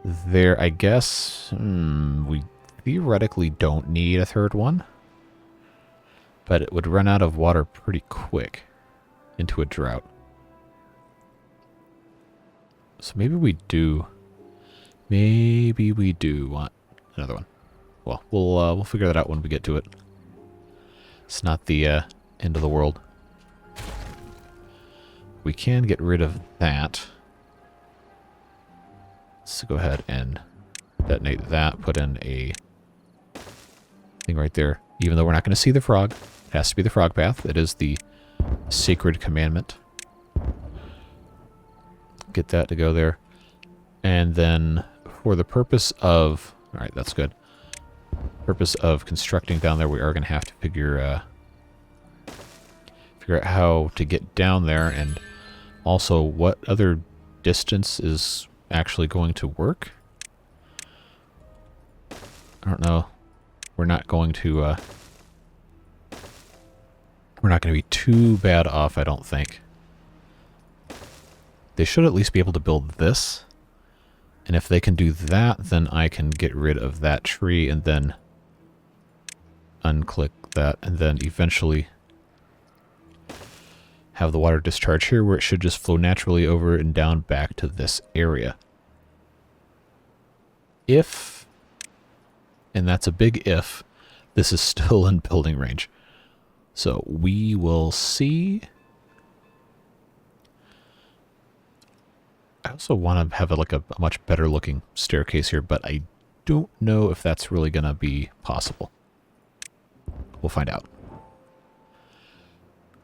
[SPEAKER 1] there. I guess we theoretically don't need a third one, but it would run out of water pretty quick into a drought. So maybe we do. Maybe we do want another one. Well, we'll figure that out when we get to it. It's not the end of the world. We can get rid of that. let's go ahead and detonate that. Put in a thing right there. Even though we're not going to see the frog, it has to be the frog path. It is the sacred commandment. Get that to go there. And then for the purpose of... Alright, that's good. Purpose of constructing down there, we are going to have to figure out how to get down there, and also what other distance is actually going to work. I don't know. We're not going to be too bad off, I don't think. They should at least be able to build this. And if they can do that, then I can get rid of that tree and then unclick that, and then eventually have the water discharge here where it should just flow naturally over and down back to this area. If, and that's a big if, this is still in building range. So we will see. I also want to have a much better looking staircase here, but I don't know if that's really going to be possible. We'll find out.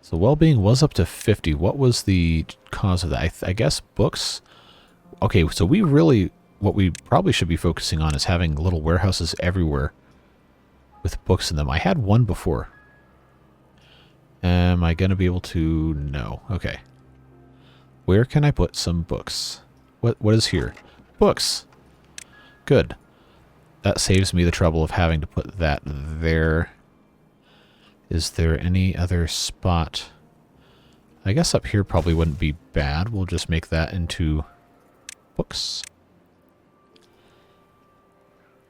[SPEAKER 1] So well-being was up to 50. What was the cause of that? I guess books. Okay, so what we probably should be focusing on is having little warehouses everywhere with books in them. I had one before. Am I going to be able to? No. Okay. Where can I put some books? What is here? Books. Good. That saves me the trouble of having to put that there. Is there any other spot? I guess up here probably wouldn't be bad. We'll just make that into books.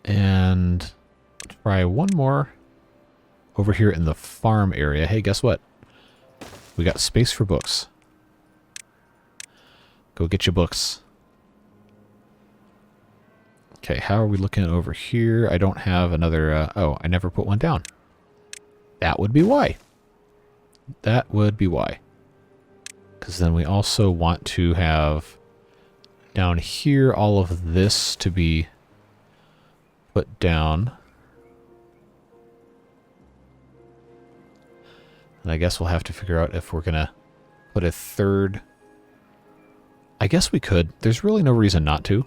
[SPEAKER 1] And try one more over here in the farm area. Hey, guess what? We got space for books. Go get your books. Okay, how are we looking over here? I don't have another... oh, I never put one down. That would be why. That would be why. Because then we also want to have down here all of this to be put down. And I guess we'll have to figure out if we're going to put a third... I guess we could. There's really no reason not to.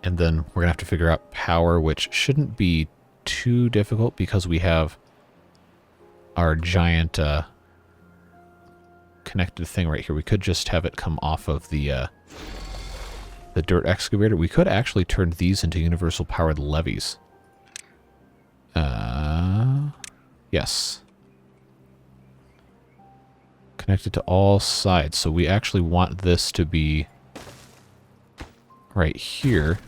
[SPEAKER 1] And then we're going to have to figure out power, which shouldn't be too difficult because we have our giant connected thing right here. We could just have it come off of the dirt excavator. We could actually turn these into universal powered levees. Yes. Connected to all sides. So we actually want this to be right here.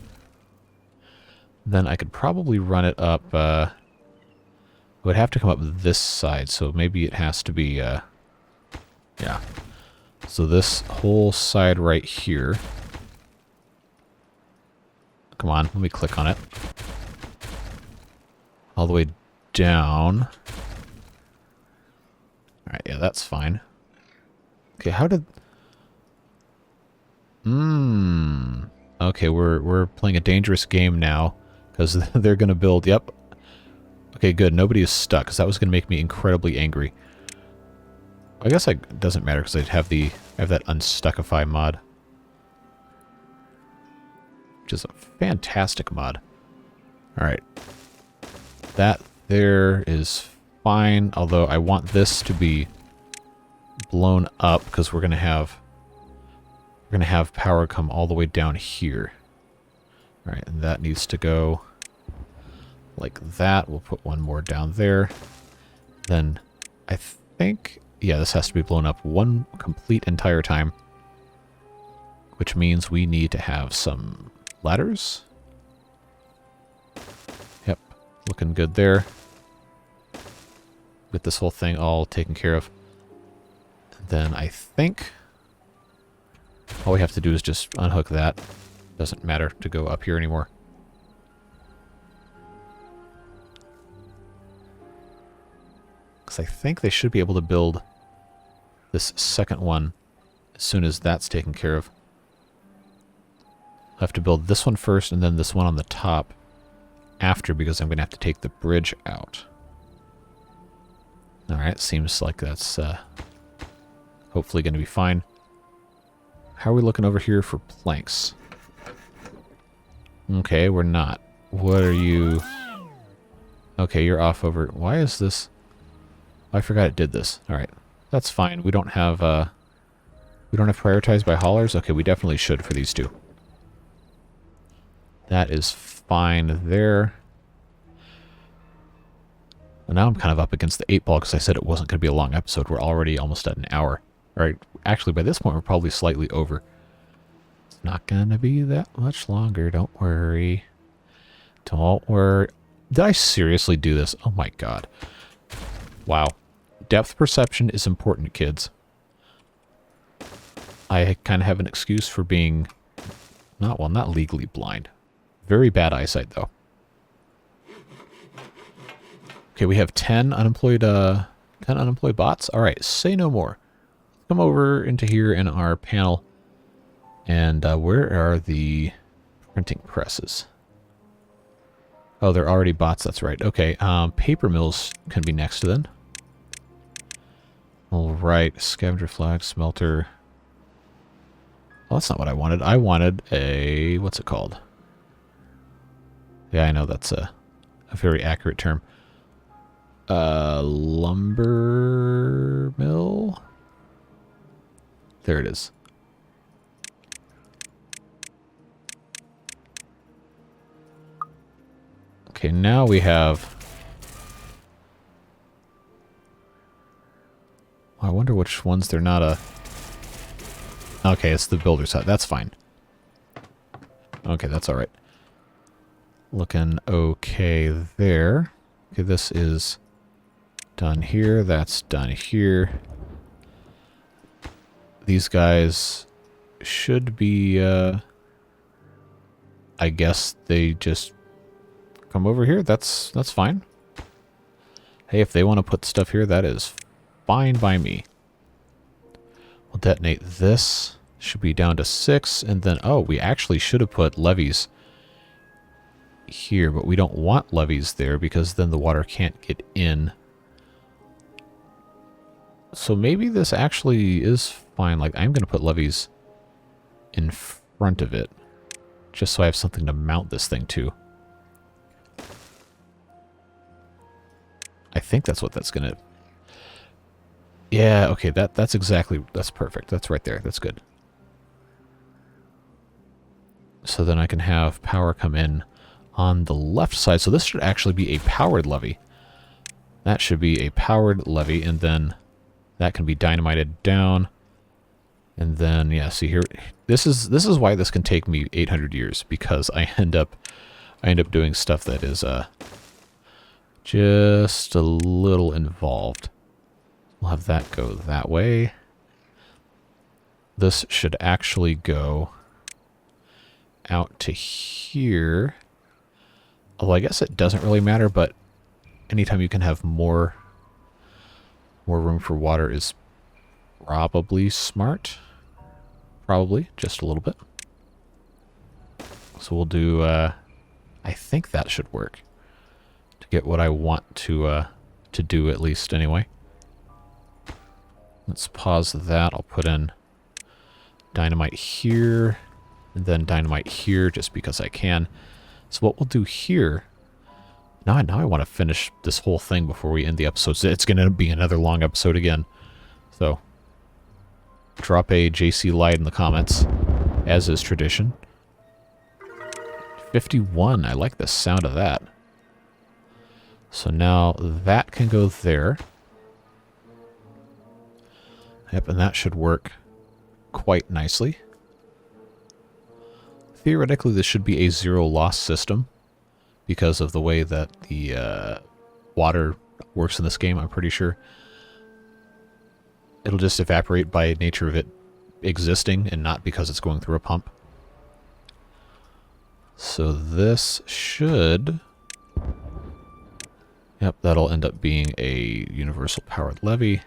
[SPEAKER 1] Then I could probably run it up. It would have to come up this side, so maybe it has to be, yeah. So this whole side right here. Come on, let me click on it. All the way down. Alright, yeah, that's fine. Okay, how did... Okay, we're playing a dangerous game now. Because they're going to build... Yep. Okay, good. Nobody is stuck, because that was going to make me incredibly angry. I guess it doesn't matter, because I have that Unstuckify mod. Which is a fantastic mod. Alright. That there is fine, although I want this to be blown up, because we're going to have power come all the way down here. Alright, and that needs to go like that. We'll put one more down there. Then I think, yeah, this has to be blown up one complete entire time. Which means we need to have some ladders. Yep, looking good there. Get this whole thing all taken care of. Then I think all we have to do is just unhook that. Doesn't matter to go up here anymore. Because I think they should be able to build this second one as soon as that's taken care of. I'll have to build this one first and then this one on the top after because I'm going to have to take the bridge out. Alright, seems like that's hopefully going to be fine. How are we looking over here for planks? Okay, we're not. What are you... Okay, you're off over... Why is this... Oh, I forgot it did this. Alright, that's fine. We don't have prioritized by haulers? Okay, we definitely should for these two. That is fine there. Well, now I'm kind of up against the 8 ball because I said it wasn't going to be a long episode. We're already almost at an hour. Alright, actually by this point we're probably slightly over. It's not going to be that much longer, don't worry. Don't worry. Did I seriously do this? Oh my god. Wow. Depth perception is important, kids. I kind of have an excuse for being not legally blind. Very bad eyesight, though. Okay, we have 10 unemployed bots. All right, say no more. Come over into here in our panel. And where are the printing presses? Oh, they're already bots, that's right. Okay, paper mills can be next to them. All right, scavenger flag, smelter. Well, that's not what I wanted. I wanted a... what's it called? Yeah, I know that's a very accurate term. Lumber mill? There it is. Okay, now we have... I wonder which ones they're not a... Okay, it's the builder's hut. That's fine. Okay, that's alright. Looking okay there. Okay, this is done here. That's done here. These guys should be, I guess they just come over here. That's fine. Hey, if they want to put stuff here, that is fine by me. We'll detonate this. Should be down to 6. And then, oh, we actually should have put levees here, but we don't want levees there because then the water can't get in. So maybe this actually is fine. Like, I'm going to put levees in front of it just so I have something to mount this thing to. I think that's what that's going to... Yeah, okay, that's exactly... That's perfect. That's right there. That's good. So then I can have power come in on the left side. So this should actually be a powered levee. That should be a powered levee, and then that can be dynamited down. And then, yeah, see here, this is why this can take me 800 years, because I end up doing stuff that is just a little involved. We'll have that go that way. This should actually go out to here. Although I guess it doesn't really matter, but anytime you can have more room for water is probably smart. Probably, just a little bit. So we'll do, I think that should work to get what I want to do, at least anyway. Let's pause that. I'll put in dynamite here, and then dynamite here, just because I can. So what we'll do here... Now I want to finish this whole thing before we end the episode. So it's going to be another long episode again. So, drop a JC light in the comments, as is tradition. 51. I like the sound of that. So now that can go there. Yep, and that should work quite nicely. Theoretically, this should be a zero loss system because of the way that the water works in this game, I'm pretty sure. It'll just evaporate by nature of it existing and not because it's going through a pump. So this should... Yep, that'll end up being a universal powered levee.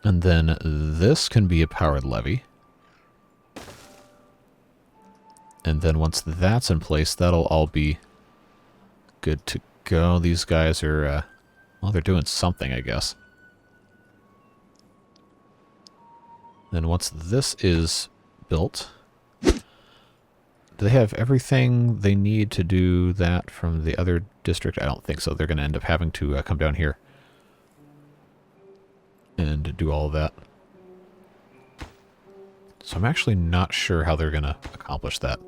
[SPEAKER 1] And then this can be a powered levee. And then once that's in place, that'll all be good to go. These guys are, well, they're doing something, I guess. Then once this is built, do they have everything they need to do that from the other district? I don't think so. They're going to end up having to come down here and do all of that. So I'm actually not sure how they're going to accomplish that.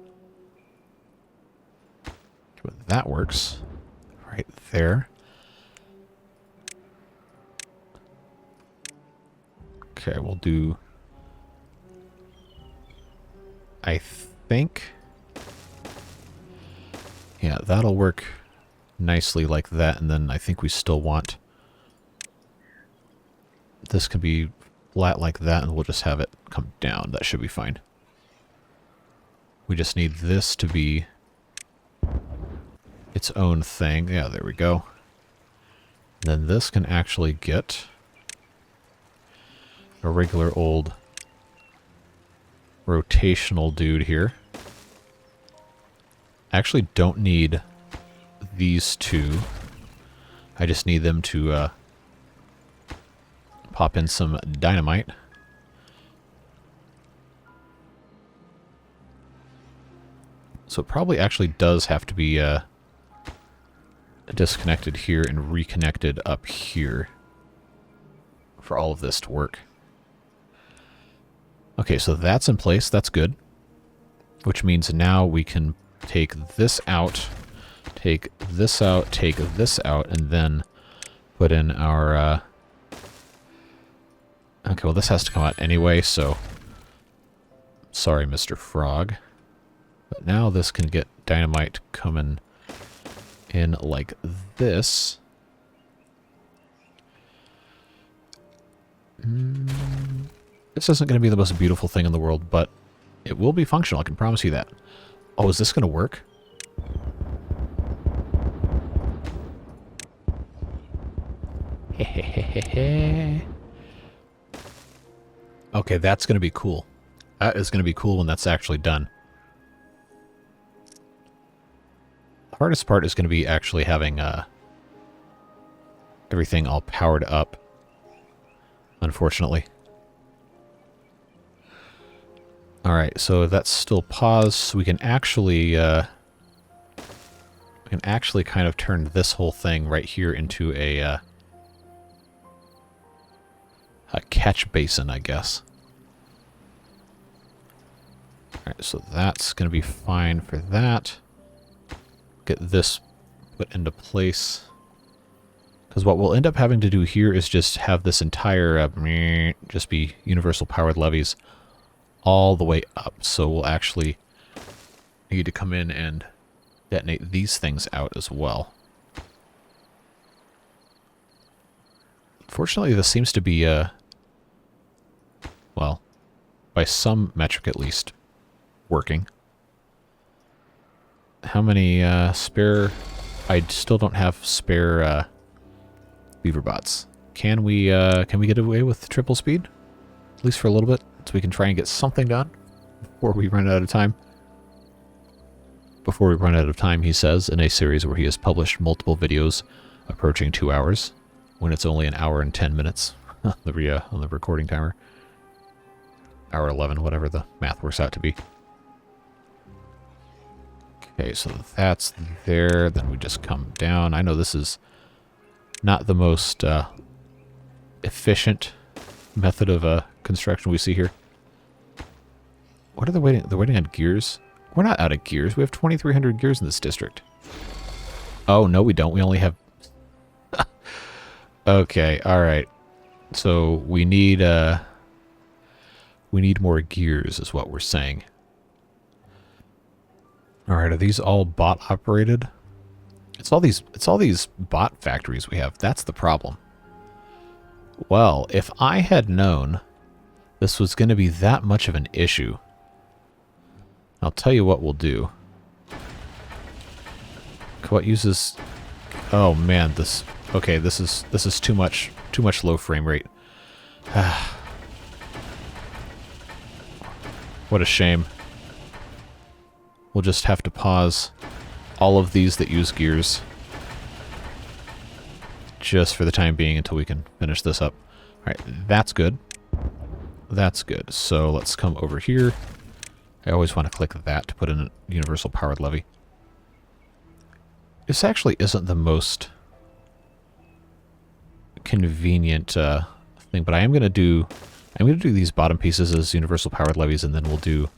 [SPEAKER 1] But that works right there. Okay, we'll do... I think... Yeah, that'll work nicely like that, and then I think we still want... This can be flat like that, and we'll just have it come down. That should be fine. We just need this to be its own thing. Yeah, there we go. And then this can actually get a regular old rotational dude here. I actually don't need these two. I just need them to pop in some dynamite. So it probably actually does have to be disconnected here and reconnected up here for all of this to work. Okay, so that's in place. That's good. Which means now we can take this out, take this out, take this out, and then put in our... Okay, well this has to come out anyway, so... Sorry, Mr. Frog. But now this can get dynamite coming in like this. This isn't going to be the most beautiful thing in the world, but it will be functional, I can promise you that. Oh, is this going to work? Okay, that's going to be cool. That is going to be cool when that's actually done. The hardest part is going to be actually having everything all powered up, unfortunately. Alright, so that's still paused, so we can actually kind of turn this whole thing right here into a catch basin, I guess. Alright, so that's going to be fine for that. Get this put into place. Because what we'll end up having to do here is just have this entire, just be universal powered levees all the way up. So we'll actually need to come in and detonate these things out as well. Fortunately, this seems to be, well, by some metric at least, working. How many spare... I still don't have spare beaver bots. Can we get away with triple speed? At least for a little bit, so we can try and get something done before we run out of time. Before we run out of time, he says, in a series where he has published multiple videos approaching 2 hours, when it's only 1 hour and 10 minutes on the recording timer. Hour 11, whatever the math works out to be. Okay, so that's there. Then we just come down. I know this is not the most efficient method of construction we see here. What are they waiting? They're waiting on gears? We're not out of gears. We have 2,300 gears in this district. Oh, no, we don't. We only have... Okay, alright. So we need more gears is what we're saying. Alright, are these all bot operated? It's all these bot factories we have. That's the problem. Well, if I had known this was going to be that much of an issue, I'll tell you what we'll do. What uses... Oh man, this... Okay, this is too much low frame rate. What a shame. we'll just have to pause all of these that use gears just for the time being until we can finish this up. Alright, that's good. That's good. So let's come over here. I always want to click that to put in a universal powered levee. This actually isn't the most convenient thing, but I'm gonna do these bottom pieces as universal powered levees, and then we'll do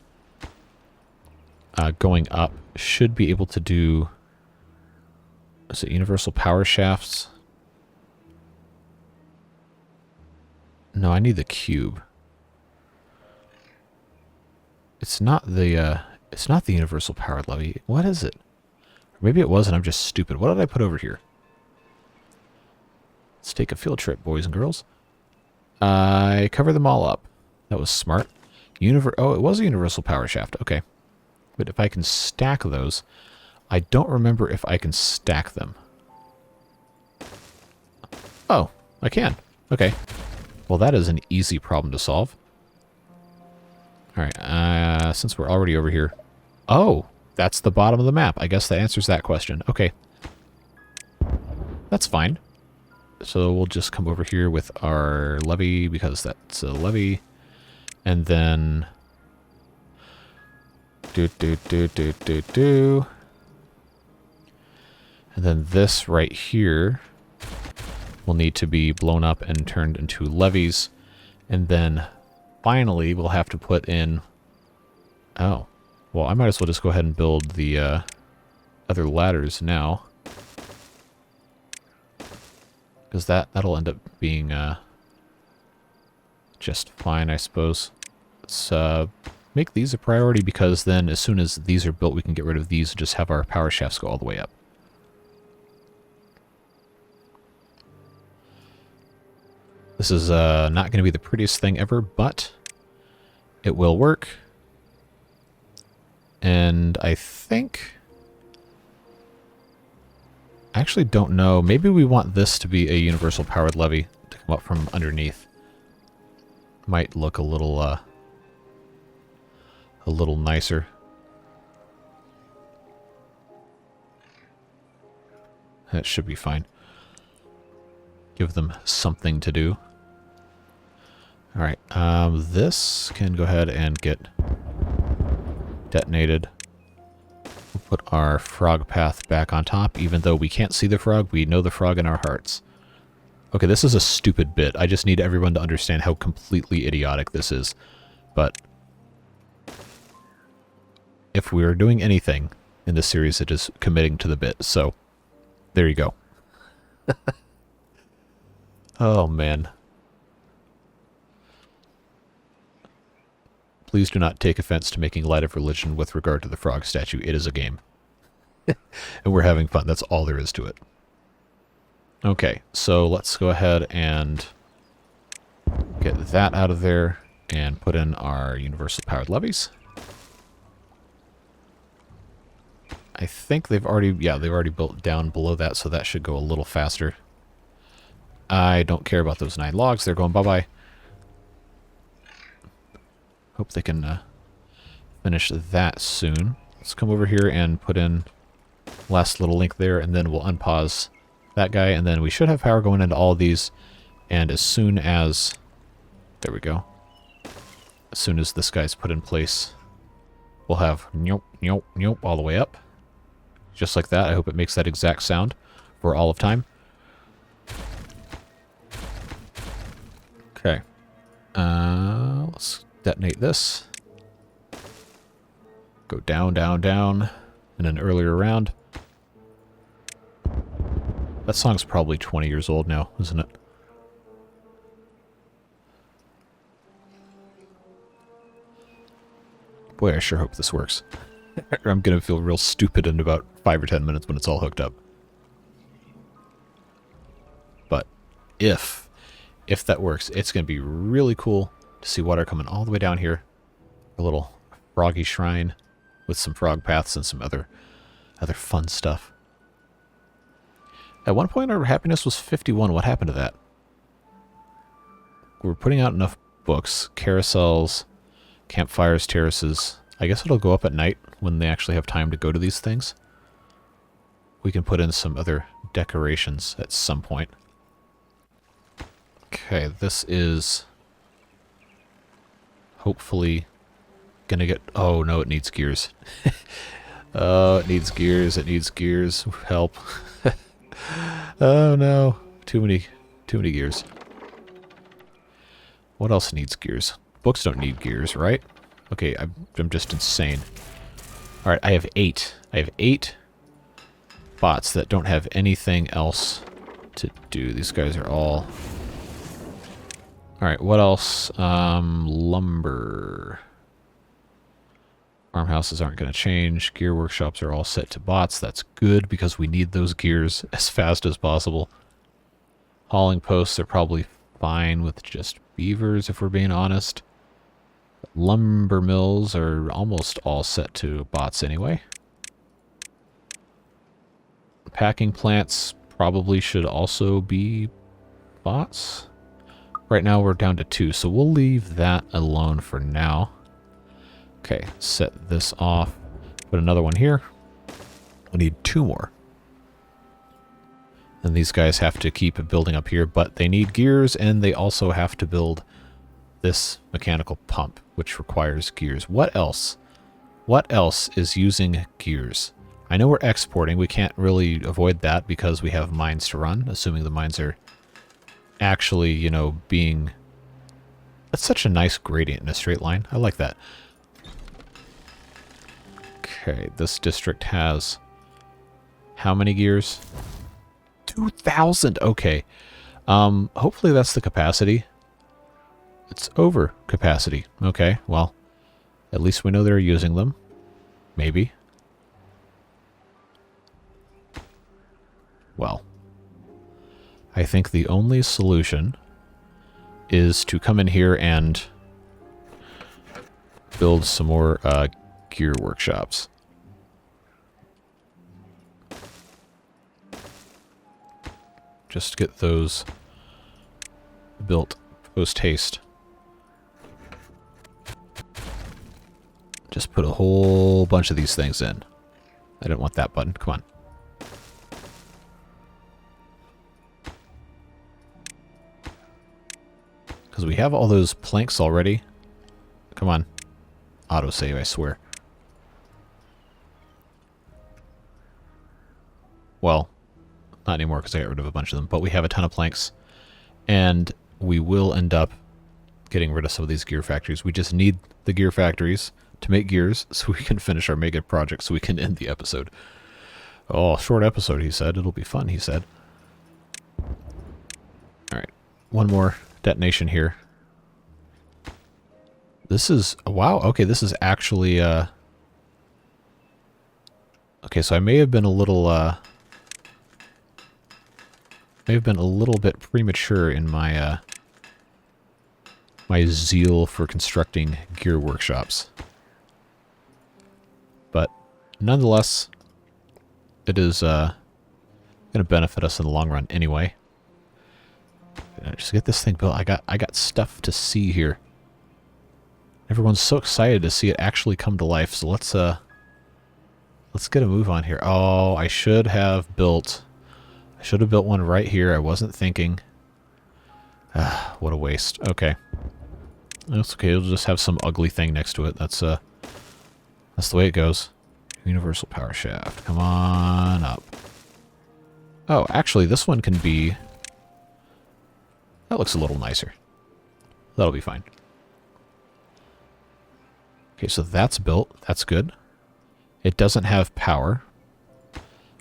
[SPEAKER 1] going up. Should be able to do, is it universal power shafts? No, I need the cube. It's not the universal powered levee. What is it? Maybe it was and I'm just stupid. What did I put over here? Let's take a field trip, boys and girls. I covered them all up. That was smart. Oh, it was a universal power shaft. Okay. But if I can stack those, I don't remember if I can stack them. Oh, I can. Okay. Well, that is an easy problem to solve. Alright, since we're already over here. Oh, that's the bottom of the map. I guess that answers that question. Okay. That's fine. So we'll just come over here with our levee, because that's a levee. And then... And then this right here will need to be blown up and turned into levees. And then finally we'll have to put in... Oh. Well, I might as well just go ahead and build the other ladders now. Because that'll end up being just fine, I suppose. Let's make these a priority, because then as soon as these are built, we can get rid of these and just have our power shafts go all the way up. This is not going to be the prettiest thing ever, but it will work. And I think... I actually don't know. Maybe we want this to be a universal powered levee to come up from underneath. Might look a little nicer. That should be fine. Give them something to do. Alright, this can go ahead and get detonated. We'll put our frog path back on top. Even though we can't see the frog, we know the frog in our hearts. Okay, this is a stupid bit. I just need everyone to understand how completely idiotic this is. But if we're doing anything in this series, it is committing to the bit. So, there you go. Oh, man. Please do not take offense to making light of religion with regard to the frog statue. It is a game. And we're having fun. That's all there is to it. Okay, so let's go ahead and get that out of there and put in our universal powered levees. I think they've already, yeah, they've already built down below that, so that should go a little faster. I don't care about those 9 logs. They're going bye-bye. Hope they can finish that soon. Let's come over here and put in last little link there, and then we'll unpause that guy, and then we should have power going into all of these. And as soon as... There we go. As soon as this guy's put in place, we'll have nyop, nyop, nyop all the way up. Just like that. I hope it makes that exact sound for all of time. Okay. Let's detonate this. Go down, down, down in an earlier round. That song's probably 20 years old now, isn't it? Boy, I sure hope this works. I'm going to feel real stupid in about 5 or 10 minutes when it's all hooked up. But if that works, it's going to be really cool to see water coming all the way down here. A little froggy shrine with some frog paths and some other fun stuff. At one point our happiness was 51. What happened to that? We're putting out enough books, carousels, campfires, terraces, I guess it'll go up at night when they actually have time to go to these things. We can put in some other decorations at some point. Okay, this is hopefully gonna get... Oh, no, it needs gears. Oh, it needs gears. It needs gears. Help. Oh, no. Too many gears. What else needs gears? Books don't need gears, right? Okay, I'm just insane. Alright, I have 8. I have 8 bots that don't have anything else to do. These guys are all... Alright, what else? Lumber. Farmhouses aren't going to change. Gear workshops are all set to bots. That's good because we need those gears as fast as possible. Hauling posts are probably fine with just beavers, if we're being honest. Lumber mills are almost all set to bots anyway. Packing plants probably should also be bots. Right now we're down to 2, so we'll leave that alone for now. Okay, set this off. Put another one here. We need 2 more. And these guys have to keep building up here, but they need gears, and they also have to build this mechanical pump, which requires gears. What else? What else is using gears? I know we're exporting. We can't really avoid that because we have mines to run, assuming the mines are actually, you know, being... That's such a nice gradient in a straight line. I like that. Okay, this district has how many gears? 2,000! Okay. Hopefully that's the capacity. It's over capacity. Okay, well, at least we know they're using them. Maybe. Well, I think the only solution is to come in here and build some more gear workshops. Just get those built post-haste. Just put a whole bunch of these things in. I didn't want that button. Come on. Because we have all those planks already. Come on. Autosave, I swear. Well, not anymore because I got rid of a bunch of them. But we have a ton of planks. And we will end up getting rid of some of these gear factories. We just need the gear factories to make gears so we can finish our mega project so we can end the episode. Oh, short episode, he said. It'll be fun, he said. Alright. One more detonation here. This is... Wow, okay, this is actually... Okay, so I may have been a little... may have been a little bit premature in my... my zeal for constructing gear workshops. But nonetheless, it is going to benefit us in the long run anyway. Just get this thing built. I got stuff to see here. Everyone's so excited to see it actually come to life. So let's get a move on here. Oh, I should have built one right here. I wasn't thinking. Ah, what a waste. Okay. That's okay. It'll just have some ugly thing next to it. That's the way it goes. Universal power shaft. Come on up. Oh, actually, this one can be... That looks a little nicer. That'll be fine. Okay, so that's built. That's good. It doesn't have power.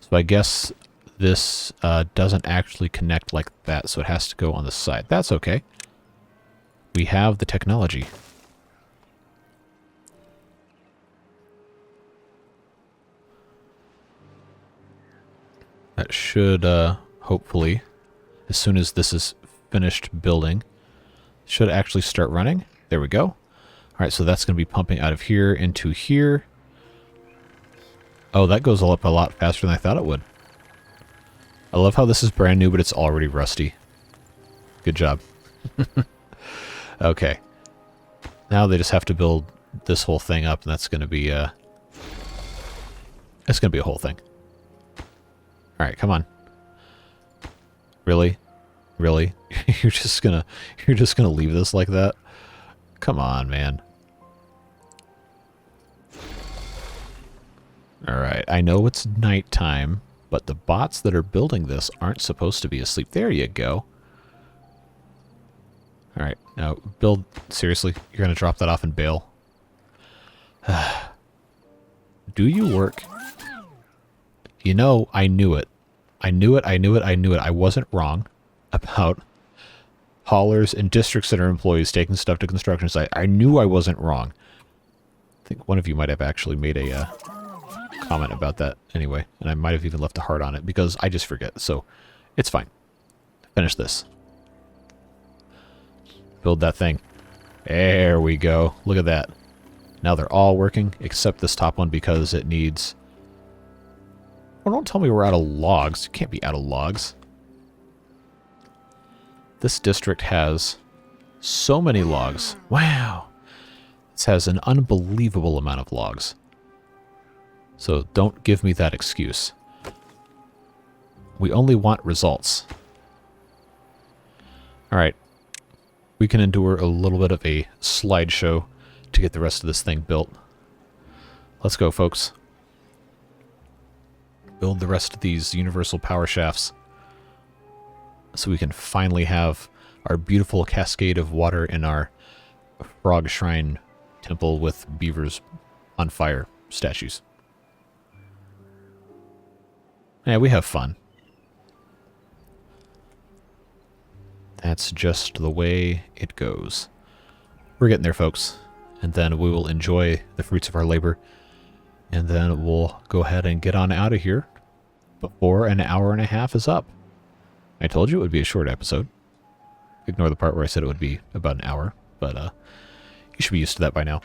[SPEAKER 1] So I guess this doesn't actually connect like that, so it has to go on the side. That's okay. We have the technology. That should, hopefully, as soon as this is finished building, should actually start running. There we go. Alright, so that's going to be pumping out of here into here. Oh, that goes up a lot faster than I thought it would. I love how this is brand new, but it's already rusty. Good job. Okay. Now they just have to build this whole thing up, and that's going to be a whole thing. All right, come on. Really? Really? You're just gonna leave this like that? Come on, man. All right, I know it's nighttime, but the bots that are building this aren't supposed to be asleep. There you go. All right, now build. Seriously, you're gonna drop that off and bail? Do you work? You know, I knew it. I knew it. I wasn't wrong about haulers and district center employees taking stuff to construction site. I knew I wasn't wrong. I think one of you might have actually made a comment about that anyway, and I might have even left a heart on it because I just forget, so it's fine. Finish this. Build that thing. There we go. Look at that. Now they're all working except this top one because it needs... Well, don't tell me we're out of logs. You can't be out of logs. This district has so many logs. Wow. This has an unbelievable amount of logs. So don't give me that excuse. We only want results. All right. We can endure a little bit of a slideshow to get the rest of this thing built. Let's go, folks. Build the rest of these universal power shafts so we can finally have our beautiful cascade of water in our frog shrine temple with beavers on fire statues. Yeah, we have fun. That's just the way it goes. We're getting there, folks. And then we will enjoy the fruits of our labor. And then we'll go ahead and get on out of here before an hour and a half is up. I told you it would be a short episode. Ignore the part where I said it would be about an hour. But you should be used to that by now.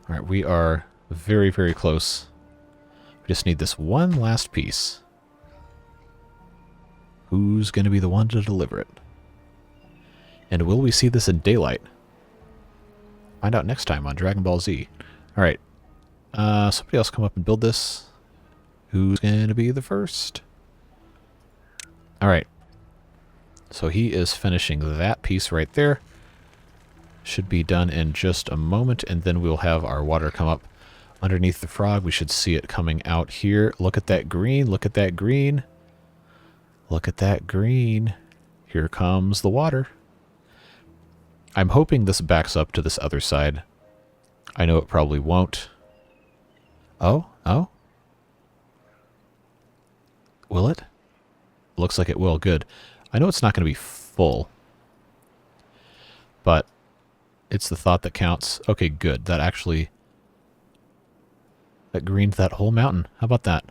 [SPEAKER 1] Alright, we are very, very close. We just need this one last piece. Who's going to be the one to deliver it? And will we see this in daylight? Find out next time on Dragon Ball Z. Alright. Somebody else come up and build this. Who's going to be the first? Alright. So he is finishing that piece right there. Should be done in just a moment, and then we'll have our water come up underneath the frog. We should see it coming out here. Look at that green. Look at that green. Look at that green. Here comes the water. I'm hoping this backs up to this other side. I know it probably won't. Oh? Oh? Will it? Looks like it will. Good. I know it's not going to be full. But it's the thought that counts. Okay, good. That actually... That greened that whole mountain. How about that?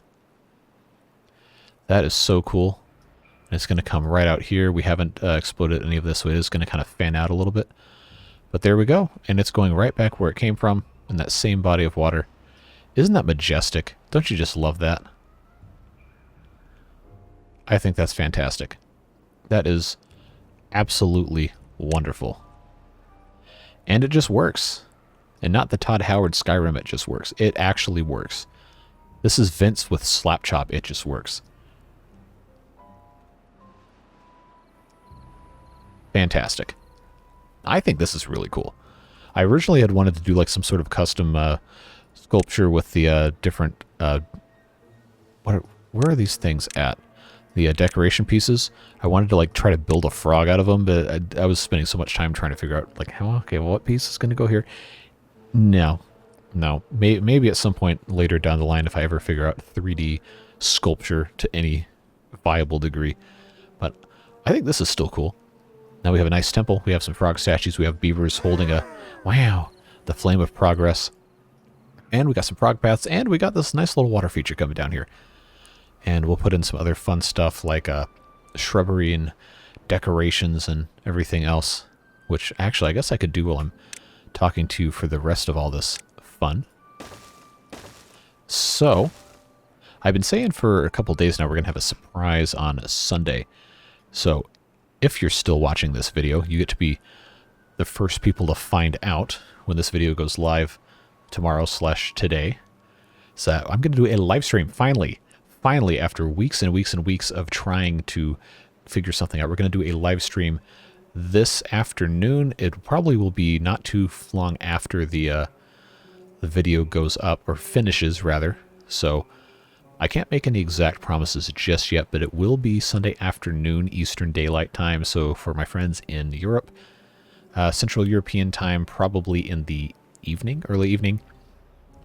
[SPEAKER 1] That is so cool. And it's going to come right out here. We haven't exploded any of this, so it is going to kind of fan out a little bit. But there we go. And it's going right back where it came from in that same body of water. Isn't that majestic? Don't you just love that? I think that's fantastic. That is absolutely wonderful. And it just works. And not the Todd Howard Skyrim, it just works. It actually works. This is Vince with Slapchop, it just works. Fantastic. I think this is really cool. I originally had wanted to do like some sort of custom sculpture with the different... where are these things at? The decoration pieces. I wanted to like try to build a frog out of them, but I was spending so much time trying to figure out like, how, okay, well, what piece is going to go here? No. Maybe at some point later down the line if I ever figure out 3D sculpture to any viable degree. But I think this is still cool. Now we have a nice temple. We have some frog statues. We have beavers holding a... Wow! The flame of progress. And we got some frog paths. And we got this nice little water feature coming down here. And we'll put in some other fun stuff like shrubbery and decorations and everything else. Which actually I guess I could do while I'm talking to you for the rest of all this fun. So, I've been saying for a couple days now we're going to have a surprise on Sunday. So, if you're still watching this video, you get to be the first people to find out when this video goes live tomorrow/today. So I'm going to do a live stream, finally, after weeks and weeks and weeks of trying to figure something out. We're going to do a live stream this afternoon. It probably will be not too long after the video goes up, or finishes rather. So I can't make any exact promises just yet, but it will be Sunday afternoon Eastern Daylight Time. So for my friends in Europe, Central European Time, probably in the evening, early evening.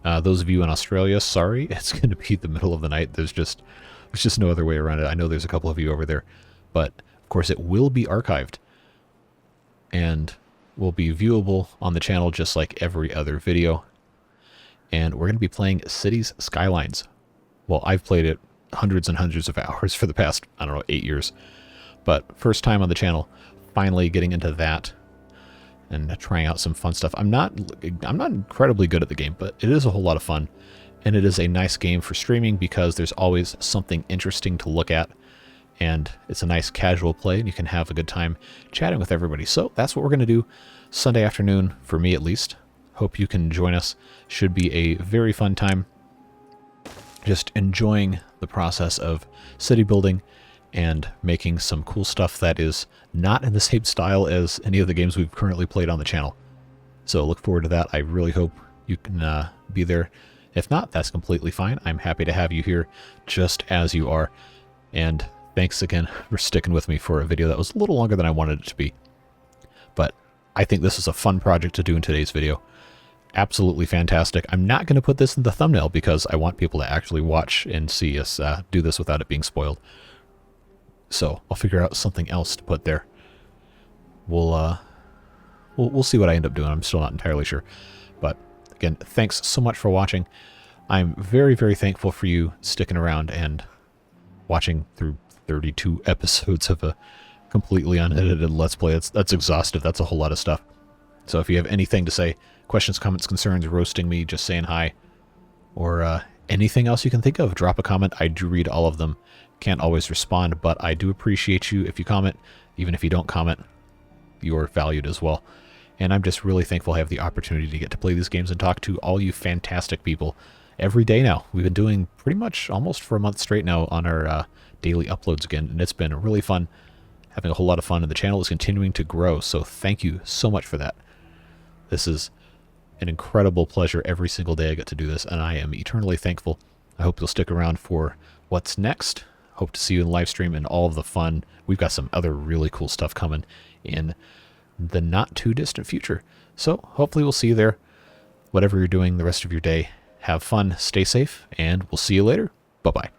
[SPEAKER 1] Those of you in Australia, sorry, it's going to be the middle of the night. There's just no other way around it. I know there's a couple of you over there, but of course it will be archived and will be viewable on the channel just like every other video. And we're going to be playing Cities Skylines. Well, I've played it hundreds and hundreds of hours for the past, I don't know, 8 years. But first time on the channel, finally getting into that and trying out some fun stuff. I'm not incredibly good at the game, but it is a whole lot of fun. And it is a nice game for streaming because there's always something interesting to look at. And it's a nice casual play, and you can have a good time chatting with everybody. So that's what we're going to do Sunday afternoon, for me at least. Hope you can join us. Should be a very fun time. Just enjoying the process of city building and making some cool stuff that is not in the same style as any of the games we've currently played on the channel. So look forward to that. I really hope you can be there. If not, that's completely fine. I'm happy to have you here just as you are. And thanks again for sticking with me for a video that was a little longer than I wanted it to be. But I think this is a fun project to do in today's video. Absolutely fantastic. I'm not going to put this in the thumbnail because I want people to actually watch and see us do this without it being spoiled. So I'll figure out something else to put there. We'll see what I end up doing. I'm still not entirely sure. But again, thanks so much for watching. I'm very, very thankful for you sticking around and watching through 32 episodes of a completely unedited Let's Play. That's exhaustive. That's a whole lot of stuff. So if you have anything to say, questions, comments, concerns, roasting me, just saying hi, or anything else you can think of, drop a comment. I do read all of them. Can't always respond, but I do appreciate you if you comment. Even if you don't comment, you're valued as well. And I'm just really thankful I have the opportunity to get to play these games and talk to all you fantastic people every day now. We've been doing pretty much almost for a month straight now on our daily uploads again, and it's been really fun, having a whole lot of fun, and the channel is continuing to grow, so thank you so much for that. This is an incredible pleasure every single day I get to do this, and I am eternally thankful. I hope you'll stick around for what's next. Hope to see you in live stream and all of the fun. We've got some other really cool stuff coming in the not too distant future. So hopefully we'll see you there. Whatever you're doing the rest of your day, have fun, stay safe, and we'll see you later. Bye-bye.